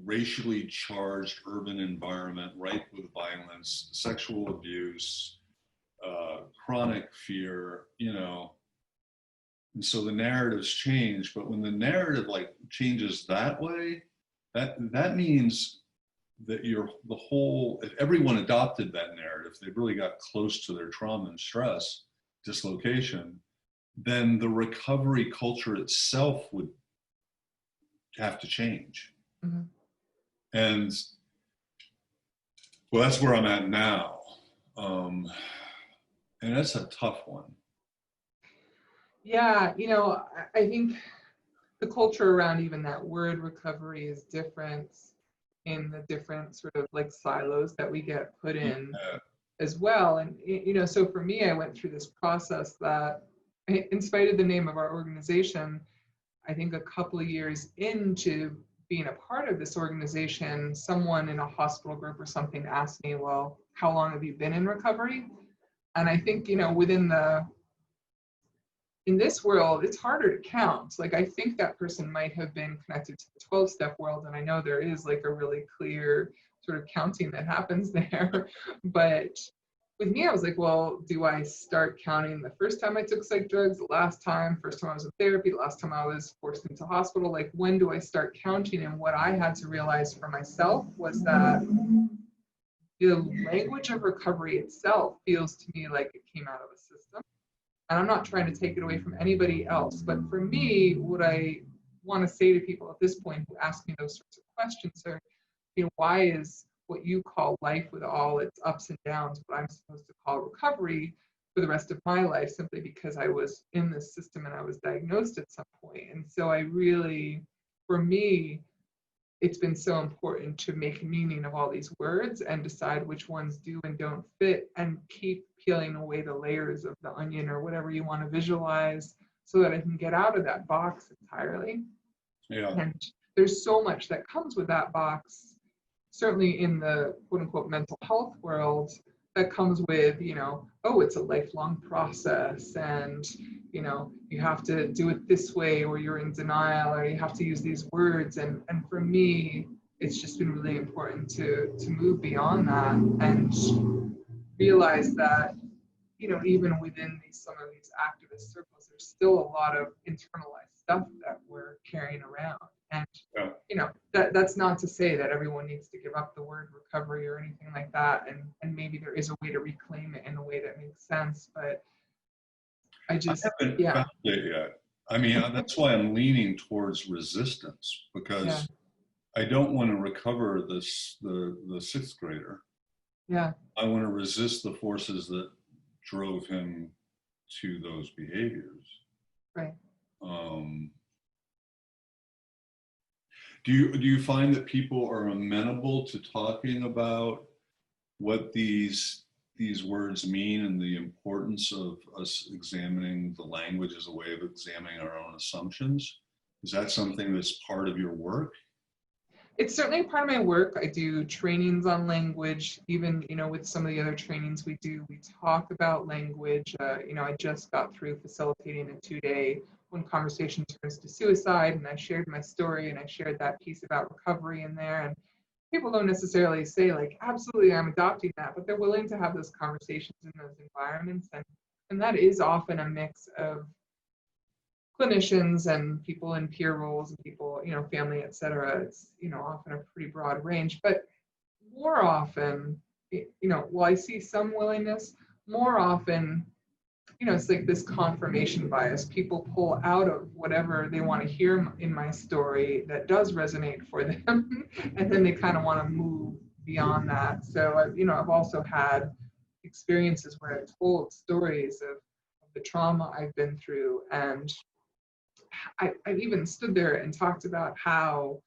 racially charged urban environment, ripe with violence, sexual abuse, chronic fear, and so the narratives change. But when the narrative changes that way, that means that if everyone adopted that narrative, they really got close to their trauma and stress, dislocation, then the recovery culture itself would have to change. Mm-hmm. And well, that's where I'm at now. And that's a tough one. Yeah, I think the culture around even that word recovery is different in the different sort of silos that we get put in as well. And, so for me, I went through this process that, in spite of the name of our organization, I think a couple of years into being a part of this organization, someone in a hospital group or something asked me, well, how long have you been in recovery? And I think, in this world, it's harder to count. I think that person might have been connected to the 12-step world, and I know there is a really clear sort of counting that happens there. But with me, I was like, well, do I start counting the first time I took psych drugs, the last time, first time I was in therapy, the last time I was forced into hospital? When do I start counting? And what I had to realize for myself was that the language of recovery itself feels to me like it came out of a system. And I'm not trying to take it away from anybody else, but for me, what I want to say to people at this point who ask me those sorts of questions are, why is what you call life with all its ups and downs what I'm supposed to call recovery for the rest of my life, simply because I was in this system and I was diagnosed at some point. And so I really, for me, it's been so important to make meaning of all these words and decide which ones do and don't fit, and keep peeling away the layers of the onion or whatever you want to visualize so that I can get out of that box entirely. Yeah. And there's so much that comes with that box, certainly in the quote unquote mental health world, that comes with, oh, it's a lifelong process, and, you have to do it this way, or you're in denial, or you have to use these words. And for me, it's just been really important to move beyond that and realize that, even within some of these activist circles, there's still a lot of internalized stuff that we're carrying around. And, Yeah. that's not to say that everyone needs to give up the word recovery or anything like that. And maybe there is a way to reclaim it in a way that makes sense. But I haven't yeah. found it yet. I mean, that's why I'm leaning towards resistance, because I don't want to recover the sixth grader. Yeah. I want to resist the forces that drove him to those behaviors. Right. Do you find that people are amenable to talking about what these words mean and the importance of us examining the language as a way of examining our own assumptions? Is that something that's part of your work? It's certainly part of my work. I do trainings on language. Even, with some of the other trainings we do, we talk about language. I just got through facilitating a 2-day When Conversation Turns to Suicide, and I shared my story, and I shared that piece about recovery in there. And people don't necessarily say, like, absolutely, I'm adopting that, but they're willing to have those conversations in those environments. And that is often a mix of clinicians and people in peer roles and people, family, et cetera. It's, often a pretty broad range. But more often, while I see some willingness, more often, it's like this confirmation bias. People pull out of whatever they want to hear in my story that does resonate for them, and then they kind of want to move beyond that. So, I've also had experiences where I've told stories of the trauma I've been through, and I've even stood there and talked about how,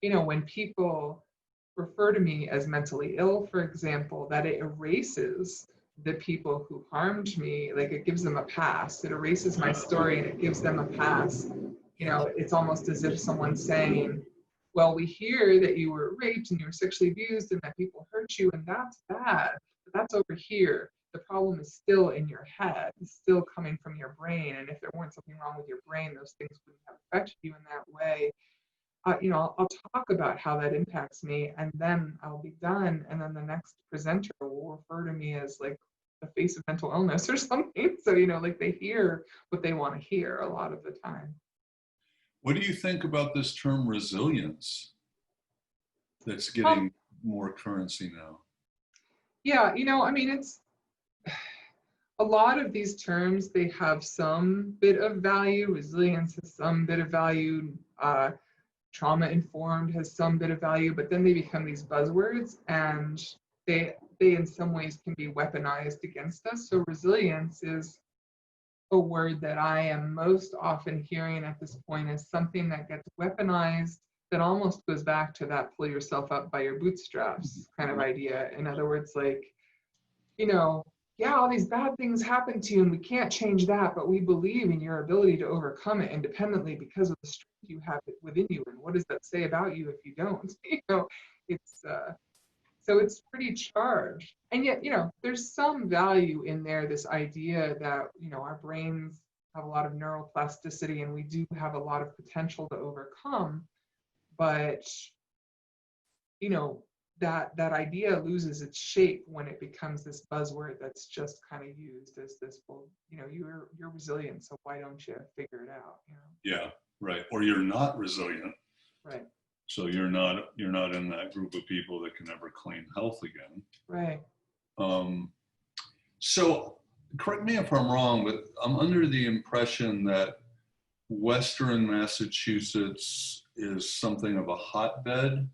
when people refer to me as mentally ill, for example, that it erases the people who harmed me. Like, it gives them a pass. It erases my story and it gives them a pass. It's almost as if someone's saying, well, we hear that you were raped and you were sexually abused and that people hurt you, and that's bad, but that's over here. The problem is still in your head. It's still coming from your brain. And if there weren't something wrong with your brain, those things wouldn't have affected you in that way. I'll talk about how that impacts me, and then I'll be done. And then the next presenter will refer to me as like the face of mental illness or something. So, like, they hear what they want to hear a lot of the time. What do you think about this term resilience that's getting more currency now? Yeah, it's a lot of these terms, they have some bit of value. Resilience has some bit of value. Trauma informed has some bit of value, but then they become these buzzwords, and they in some ways can be weaponized against us. So resilience is a word that I am most often hearing at this point as something that gets weaponized, that almost goes back to that pull yourself up by your bootstraps kind of idea. In other words, like, yeah, all these bad things happen to you and we can't change that, but we believe in your ability to overcome it independently because of the strength you have within you. And what does that say about you if you don't? It's so it's pretty charged. And yet, there's some value in there, this idea that, our brains have a lot of neuroplasticity and we do have a lot of potential to overcome. But, that idea loses its shape when it becomes this buzzword that's just kind of used as this, well, you're resilient, so why don't you figure it out? Yeah, right. Or you're not resilient. Right. So you're not in that group of people that can never claim health again. Right. So correct me if I'm wrong, but I'm under the impression that Western Massachusetts is something of a hotbed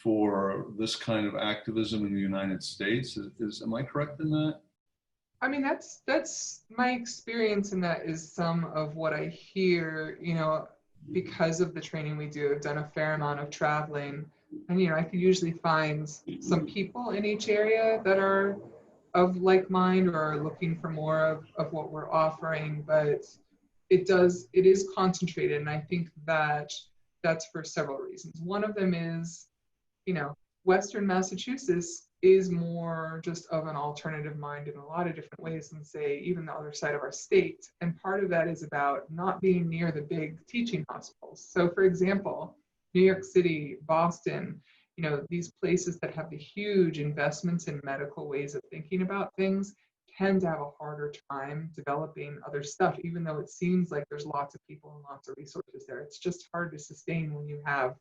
for this kind of activism in the United States. Am I correct in that? I mean, that's my experience, and that is some of what I hear, because of the training we do. I've done a fair amount of traveling, and, I can usually find some people in each area that are of like mind or are looking for more of what we're offering, but it is concentrated. And I think that that's for several reasons. One of them is, Western Massachusetts is more just of an alternative mind in a lot of different ways than, say, even the other side of our state. And part of that is about not being near the big teaching hospitals. So, for example, New York City, Boston, these places that have the huge investments in medical ways of thinking about things tend to have a harder time developing other stuff, even though it seems like there's lots of people and lots of resources there. It's just hard to sustain when you have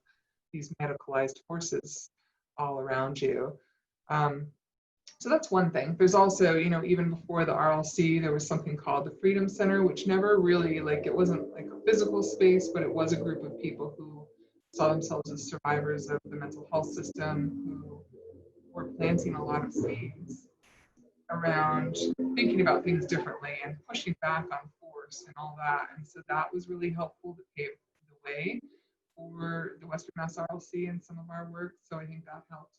these medicalized horses all around you. So that's one thing. There's also, even before the RLC, there was something called the Freedom Center, which never really, it wasn't like a physical space, but it was a group of people who saw themselves as survivors of the mental health system, who were planting a lot of seeds around thinking about things differently and pushing back on force and all that. And so that was really helpful to pave the way for the Western Mass RLC and some of our work. So I think that helped.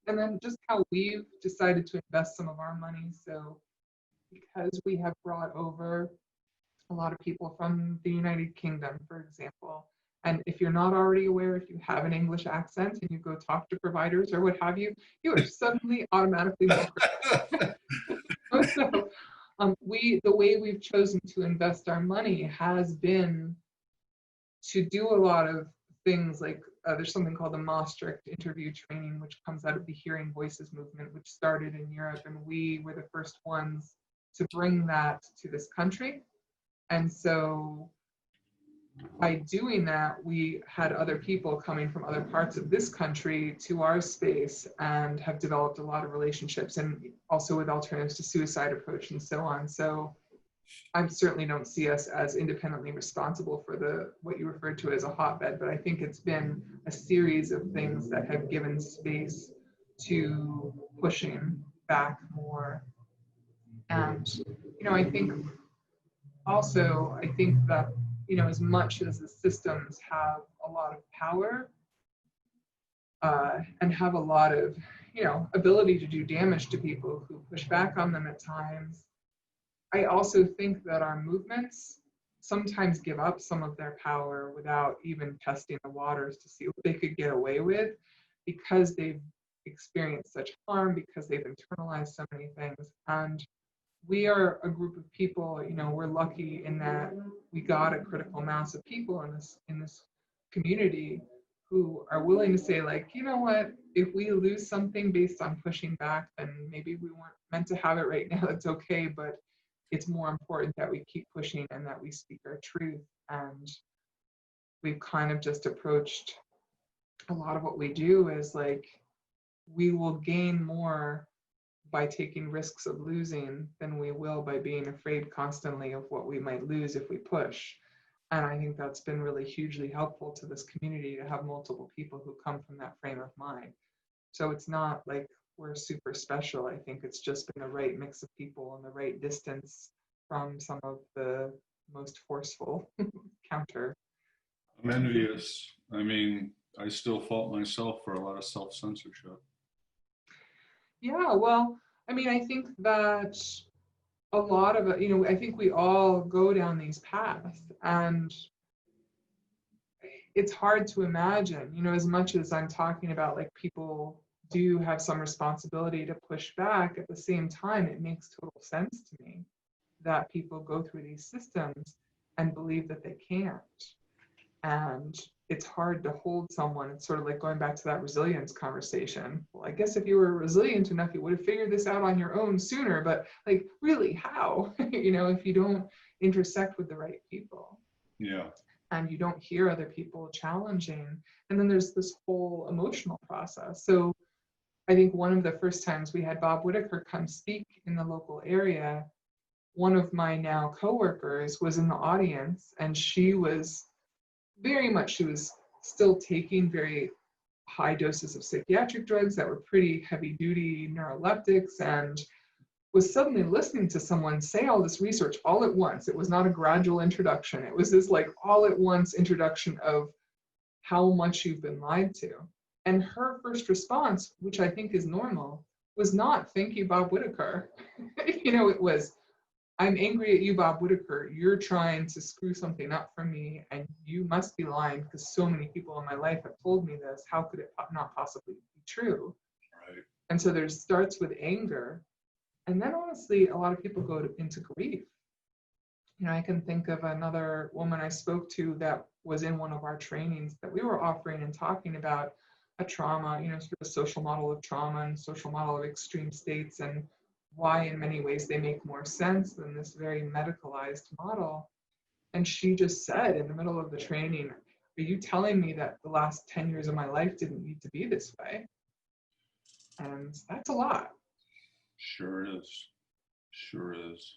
And then just how we've decided to invest some of our money. So because we have brought over a lot of people from the United Kingdom, for example, and if you're not already aware, if you have an English accent and you go talk to providers or what have you, you are suddenly automatically more so the way we've chosen to invest our money has been to do a lot of things like there's something called the Maastricht interview training, which comes out of the Hearing Voices movement, which started in Europe, and we were the first ones to bring that to this country. And so by doing that, we had other people coming from other parts of this country to our space and have developed a lot of relationships, and also with alternatives to suicide approach and so on. So I certainly don't see us as independently responsible for what you referred to as a hotbed, but I think it's been a series of things that have given space to pushing back more. And, I think that, as much as the systems have a lot of power and have a lot of, ability to do damage to people who push back on them at times, I also think that our movements sometimes give up some of their power without even testing the waters to see what they could get away with, because they've experienced such harm, because they've internalized so many things. And we are a group of people, we're lucky in that we got a critical mass of people in this community who are willing to say, you know what, if we lose something based on pushing back, then maybe we weren't meant to have it right now. That's okay, but it's more important that we keep pushing and that we speak our truth. And we've kind of just approached a lot of what we do as we will gain more by taking risks of losing than we will by being afraid constantly of what we might lose if we push. And I think that's been really hugely helpful to this community to have multiple people who come from that frame of mind. So it's not like we're super special. I think it's just been the right mix of people and the right distance from some of the most forceful counter. I'm envious. I mean, I still fault myself for a lot of self-censorship. Yeah, well, I mean, I think that a lot of it, I think we all go down these paths, and it's hard to imagine, as much as I'm talking about people do have some responsibility to push back, at the same time, it makes total sense to me that people go through these systems and believe that they can't. And it's hard to hold someone. It's sort of like going back to that resilience conversation. Well, I guess if you were resilient enough, you would have figured this out on your own sooner, but really how? If you don't intersect with the right people. Yeah. And you don't hear other people challenging. And then there's this whole emotional process. So I think one of the first times we had Bob Whitaker come speak in the local area, one of my now coworkers was in the audience, and she was still taking very high doses of psychiatric drugs that were pretty heavy duty neuroleptics, and was suddenly listening to someone say all this research all at once. It was not a gradual introduction. It was this all at once introduction of how much you've been lied to. And her first response, which I think is normal, was not, "Thank you, Bob Whitaker." It was, I'm angry at you, Bob Whitaker. You're trying to screw something up for me, and you must be lying because so many people in my life have told me this. How could it not possibly be true? Right. And so there starts with anger. And then honestly, a lot of people go into grief. You know, I can think of another woman I spoke to that was in one of our trainings that we were offering and talking about a trauma, you know, sort of social model of trauma and social model of extreme states and why in many ways they make more sense than this very medicalized model. And she just said in the middle of the training, are you telling me that the last 10 years of my life didn't need to be this way? And that's a lot. Sure is. Sure is.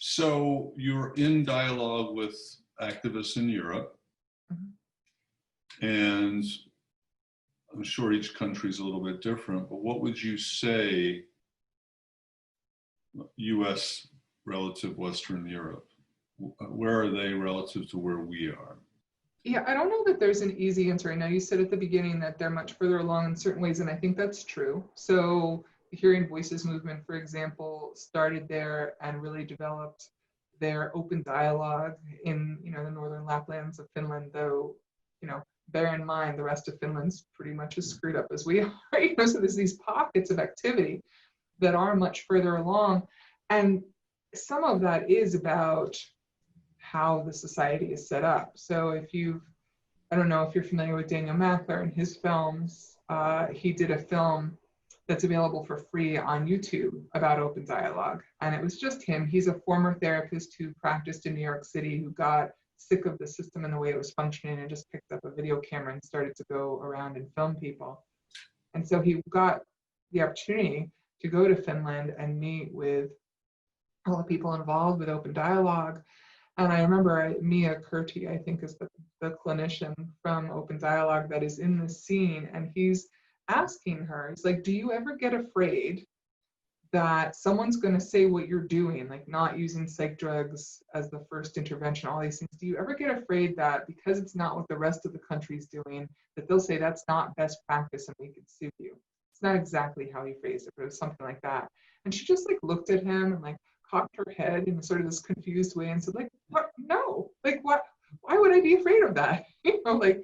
So you're in dialogue with activists in Europe, and I'm sure each country is a little bit different, but what would you say US relative Western Europe? Where are they relative to where we are? Yeah, I don't know that there's an easy answer. I know you said at the beginning that they're much further along in certain ways, and I think that's true. So the Hearing Voices movement, for example, started there and really developed their open dialogue in, you know, the northern Laplands of Finland, though, you know, bear in mind the rest of Finland's pretty much as screwed up as we are. You know, so there's these pockets of activity that are much further along. And some of that is about how the society is set up. So if you've, I don't know if you're familiar with Daniel Mackler and his films, he did a film that's available for free on YouTube about open dialogue. And it was just him. He's a former therapist who practiced in New York City who got sick of the system and the way it was functioning and just picked up a video camera and started to go around and film people. And so he got the opportunity to go to Finland and meet with all the people involved with open dialogue. And I remember Mia Kurti, I think is the clinician from Open Dialogue that is in the scene, and he's asking her, he's like, do you ever get afraid that someone's going to say what you're doing, like not using psych drugs as the first intervention, all these things? Do you ever get afraid that because it's not what the rest of the country's doing, that they'll say that's not best practice and we could sue you? It's not exactly how he phrased it, but it was something like that. And she just like looked at him and like cocked her head in sort of this confused way and said, like, what? No, like what? Why would I be afraid of that? You know, like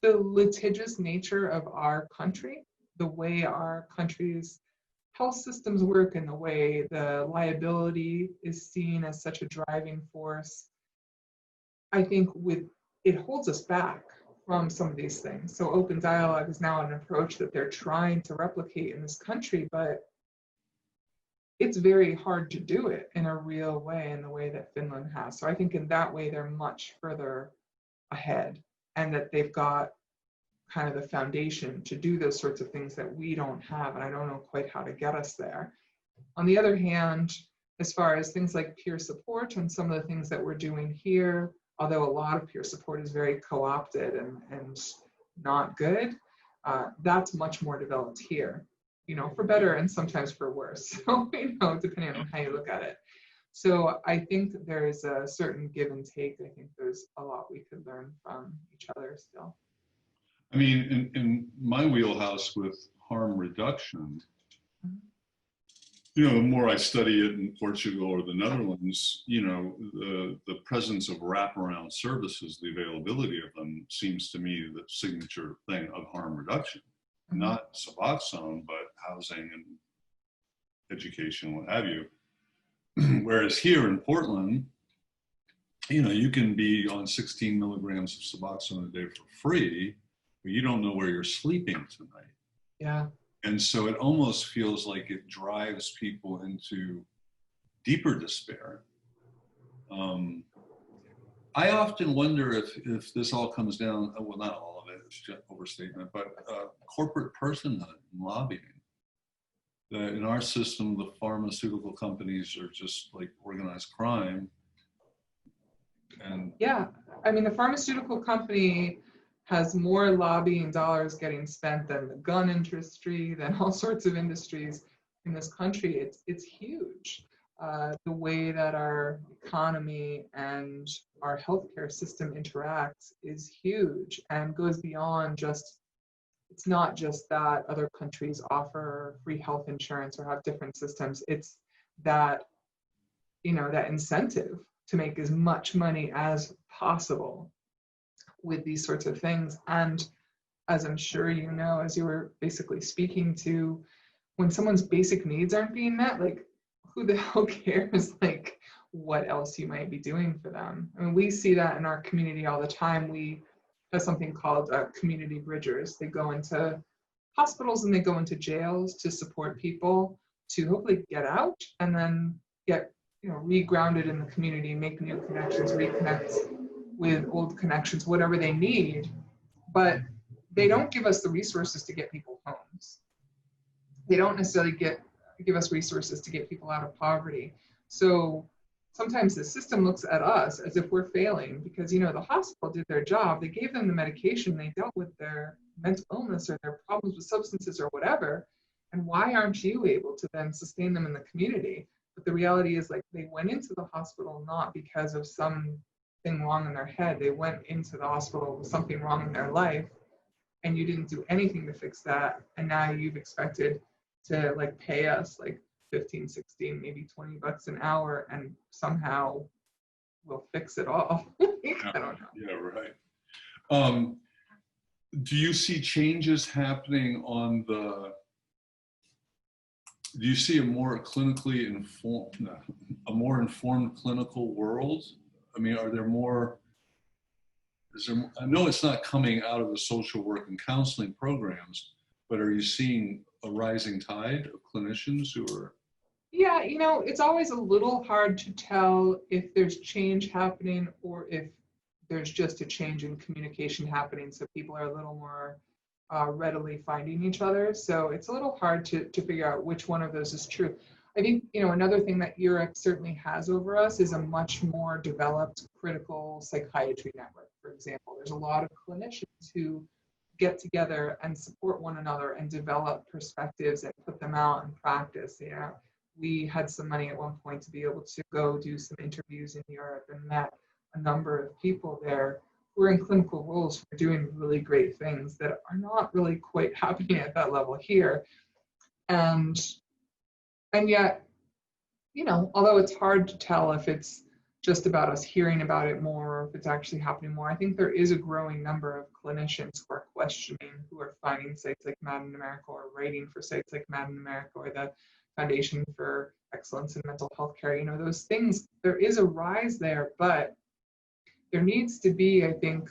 the litigious nature of our country, the way our country's health systems work and the way the liability is seen as such a driving force, I think it holds us back from some of these things. So open dialogue is now an approach that they're trying to replicate in this country, but it's very hard to do it in a real way, in the way that Finland has. So I think in that way, they're much further ahead, and that they've got kind of the foundation to do those sorts of things that we don't have. And I don't know quite how to get us there. On the other hand, as far as things like peer support and some of the things that we're doing here, although a lot of peer support is very co-opted and not good, that's much more developed here, you know, for better and sometimes for worse. So, you know, depending on how you look at it. So I think there's a certain give and take. I think there's a lot we could learn from each other still. I mean, in my wheelhouse with harm reduction, you know, the more I study it in Portugal or the Netherlands, you know, the presence of wraparound services, the availability of them seems to me the signature thing of harm reduction. Not Suboxone, but housing and education, what have you. Whereas here in Portland, you know, you can be on 16 milligrams of Suboxone a day for free, but you don't know where you're sleeping tonight. Yeah. And so it almost feels like it drives people into deeper despair. I often wonder if this all comes down, well, not all of it, it's just overstatement, but corporate personhood and lobbying. That in our system, the pharmaceutical companies are just like organized crime. And yeah, I mean, the pharmaceutical company has more lobbying dollars getting spent than the gun industry, than all sorts of industries in this country. It's huge. The way that our economy and our healthcare system interacts is huge and goes beyond just, it's not just that other countries offer free health insurance or have different systems. It's that that incentive to make as much money as possible with these sorts of things. And as I'm sure you know, as you were basically speaking to, when someone's basic needs aren't being met, like who the hell cares like what else you might be doing for them? I mean, we see that in our community all the time. We have something called community bridgers. They go into hospitals and they go into jails to support people to hopefully get out and then get regrounded in the community, make new connections, reconnect with old connections, whatever they need. But they don't give us the resources to get people homes. They don't necessarily give us resources to get people out of poverty. So sometimes the system looks at us as if we're failing because, the hospital did their job. They gave them the medication. They dealt with their mental illness or their problems with substances or whatever. And why aren't you able to then sustain them in the community? But the reality is, like, they went into the hospital not because of something wrong in their head. They went into the hospital with something wrong in their life, and you didn't do anything to fix that. And now you've expected to like pay us like 15, 16, maybe $20 an hour, and somehow we'll fix it all. I don't know. Yeah, right. Do you see changes happening do you see a more informed clinical world? I mean, I know it's not coming out of the social work and counseling programs, but are you seeing a rising tide of clinicians who are? Yeah, it's always a little hard to tell if there's change happening or if there's just a change in communication happening. So people are a little more readily finding each other. So it's a little hard to figure out which one of those is true. I think, another thing that Europe certainly has over us is a much more developed critical psychiatry network, for example. There's a lot of clinicians who get together and support one another and develop perspectives and put them out in practice. We had some money at one point to be able to go do some interviews in Europe and met a number of people there who are in clinical roles who are doing really great things that are not really quite happening at that level here. And yet, although it's hard to tell if it's just about us hearing about it more or if it's actually happening more, I think there is a growing number of clinicians who are questioning, who are finding sites like Mad in America or writing for sites like Mad in America or the Foundation for Excellence in Mental Health Care. Those things, there is a rise there, but there needs to be, I think,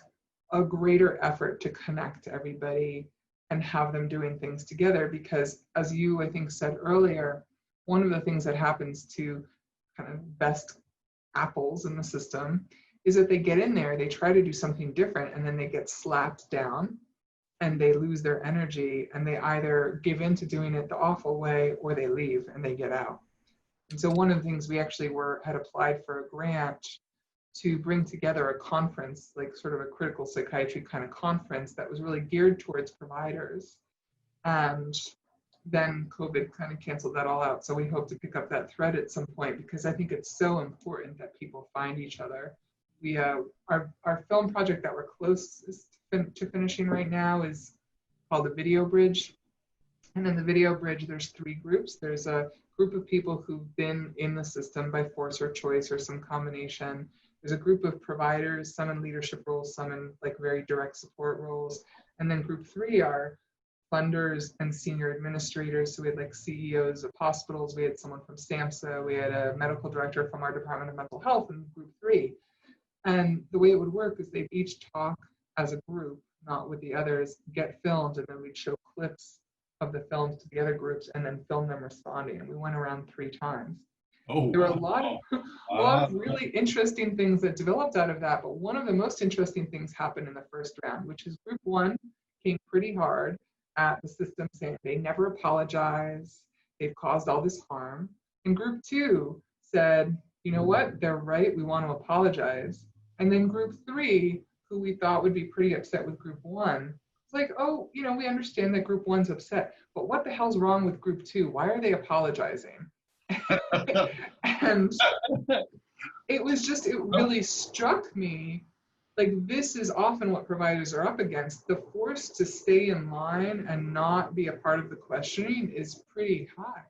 a greater effort to connect everybody and have them doing things together, because as you, I think, said earlier, one of the things that happens to kind of best apples in the system is that they get in there, they try to do something different, and then they get slapped down and they lose their energy, and they either give in to doing it the awful way or they leave and they get out. And so one of the things we actually had applied for a grant to bring together a conference, like sort of a critical psychiatry kind of conference that was really geared towards providers. And then COVID kind of canceled that all out. So we hope to pick up that thread at some point, because I think it's so important that people find each other. We our film project that we're closest to finishing right now is called the Video Bridge. And in the Video Bridge, there's 3 groups. There's a group of people who've been in the system by force or choice or some combination. There's a group of providers, some in leadership roles, some in like very direct support roles. And then group 3 are funders and senior administrators. So we had like CEOs of hospitals. We had someone from SAMHSA. We had a medical director from our Department of Mental Health in group 3. And the way it would work is they'd each talk as a group, not with the others, get filmed, and then we'd show clips of the films to the other groups and then film them responding. And we went around 3 times. Oh, there were a lot of really interesting things that developed out of that. But one of the most interesting things happened in the first round, which is group 1 came pretty hard at the system, saying they never apologize, they've caused all this harm. And group 2 said, you know what, they're right, we want to apologize. And then group 3, who we thought would be pretty upset with group 1, it's like, oh, we understand that group 1's upset, but what the hell's wrong with group 2? Why are they apologizing? And it really struck me, like, this is often what providers are up against. The force to stay in line and not be a part of the questioning is pretty high.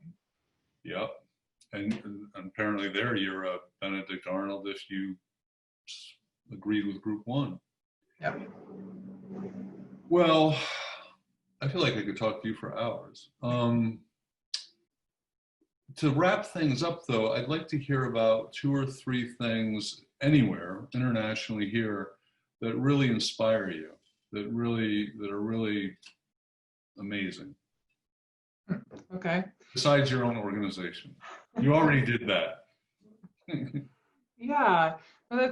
Yep. and apparently there you're a Benedict Arnold if you agreed with group one. Yep. Well, I feel like I could talk to you for hours. To wrap things up, though, I'd like to hear about 2 or 3 things anywhere internationally here that really inspire you, that are really amazing. Okay. Besides your own organization, you already did that. Yeah, well, all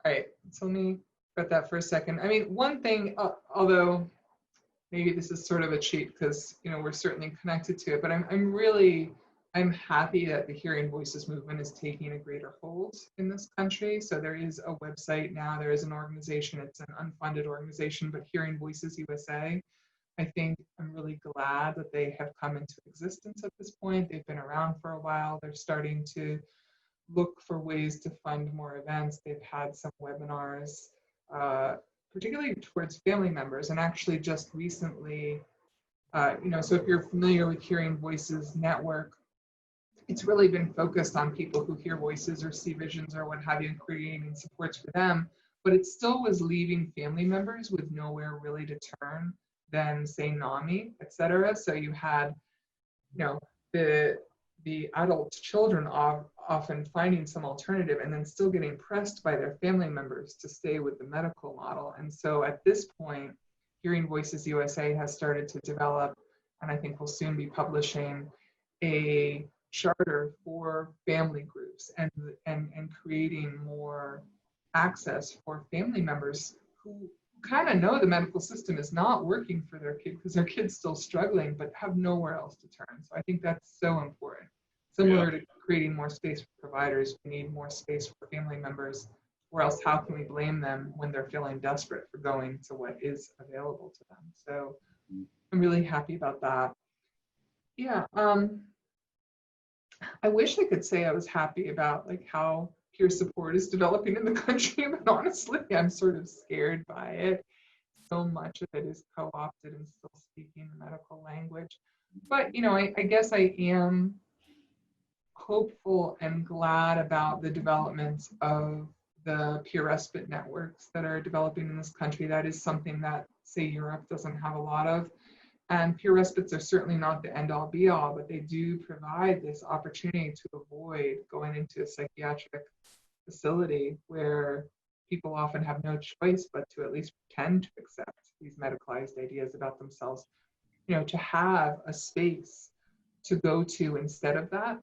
right. So let me put that for a second. I mean, one thing, although maybe this is sort of a cheat because we're certainly connected to it, but I'm happy that the Hearing Voices movement is taking a greater hold in this country. So there is a website now, there is an organization, it's an unfunded organization, but Hearing Voices USA. I think I'm really glad that they have come into existence at this point. They've been around for a while. They're starting to look for ways to fund more events. They've had some webinars, particularly towards family members. And actually just recently, so if you're familiar with Hearing Voices Network, it's really been focused on people who hear voices or see visions or what have you, and creating supports for them. But it still was leaving family members with nowhere really to turn than, say, NAMI, et cetera. So you had, the adult children often finding some alternative and then still getting pressed by their family members to stay with the medical model. And so at this point, Hearing Voices USA has started to develop, and I think will soon be publishing, a charter for family groups and creating more access for family members who kind of know the medical system is not working for their kid because their kid's still struggling but have nowhere else to turn. So I think that's so important. Similar to creating more space for providers, we need more space for family members, or else how can we blame them when they're feeling desperate for going to what is available to them? So I'm really happy about that. Yeah, I wish I could say I was happy about how peer support is developing in the country, but honestly, I'm sort of scared by it. So much of it is co-opted and still speaking the medical language. But, I guess I am hopeful and glad about the development of the peer respite networks that are developing in this country. That is something that, say, Europe doesn't have a lot of. And peer respites are certainly not the end-all be-all, but they do provide this opportunity to avoid going into a psychiatric facility where people often have no choice but to at least pretend to accept these medicalized ideas about themselves. To have a space to go to instead of that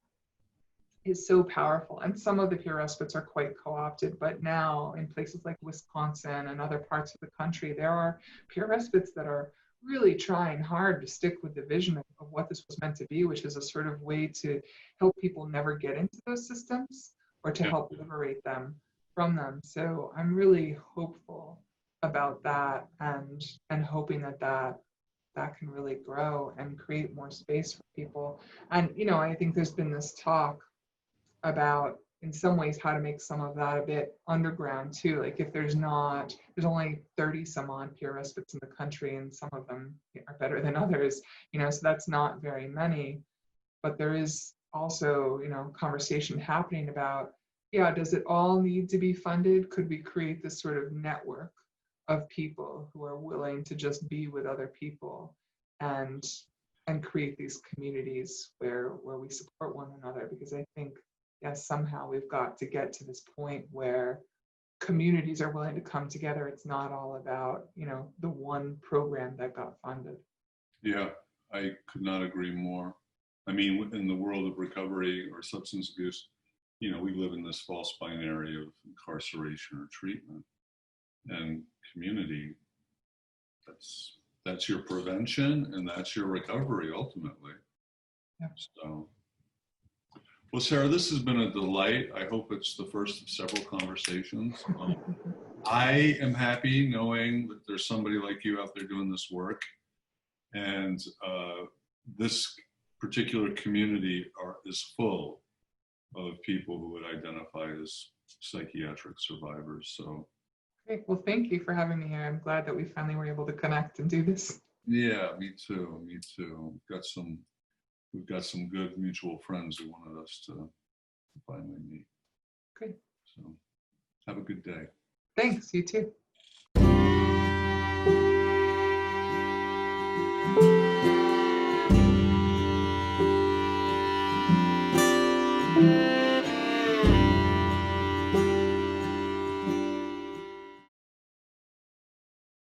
is so powerful. And some of the peer respites are quite co-opted, but now in places like Wisconsin and other parts of the country, there are peer respites that are really trying hard to stick with the vision of what this was meant to be, which is a sort of way to help people never get into those systems or to help liberate them from them. So I'm really hopeful about that and hoping that can really grow and create more space for people. And, I think there's been this talk about, in some ways, how to make some of that a bit underground too. Like if there's only 30 some odd peer respites in the country, and some of them are better than others, so that's not very many. But there is also, conversation happening about, does it all need to be funded? Could we create this sort of network of people who are willing to just be with other people and create these communities where we support one another? Because I think, yes, somehow we've got to get to this point where communities are willing to come together. It's not all about, the one program that got funded. Yeah, I could not agree more. I mean, within the world of recovery or substance abuse, we live in this false binary of incarceration or treatment, and community, that's your prevention and that's your recovery ultimately. Yeah. So, well, Sera, this has been a delight. I hope it's the first of several conversations. I am happy knowing that there's somebody like you out there doing this work, and this particular community is full of people who would identify as psychiatric survivors. So, great. Well, thank you for having me here. I'm glad that we finally were able to connect and do this. yeah, me too. Got some we've got some good mutual friends who wanted us to finally meet. Great. So have a good day. Thanks, you too.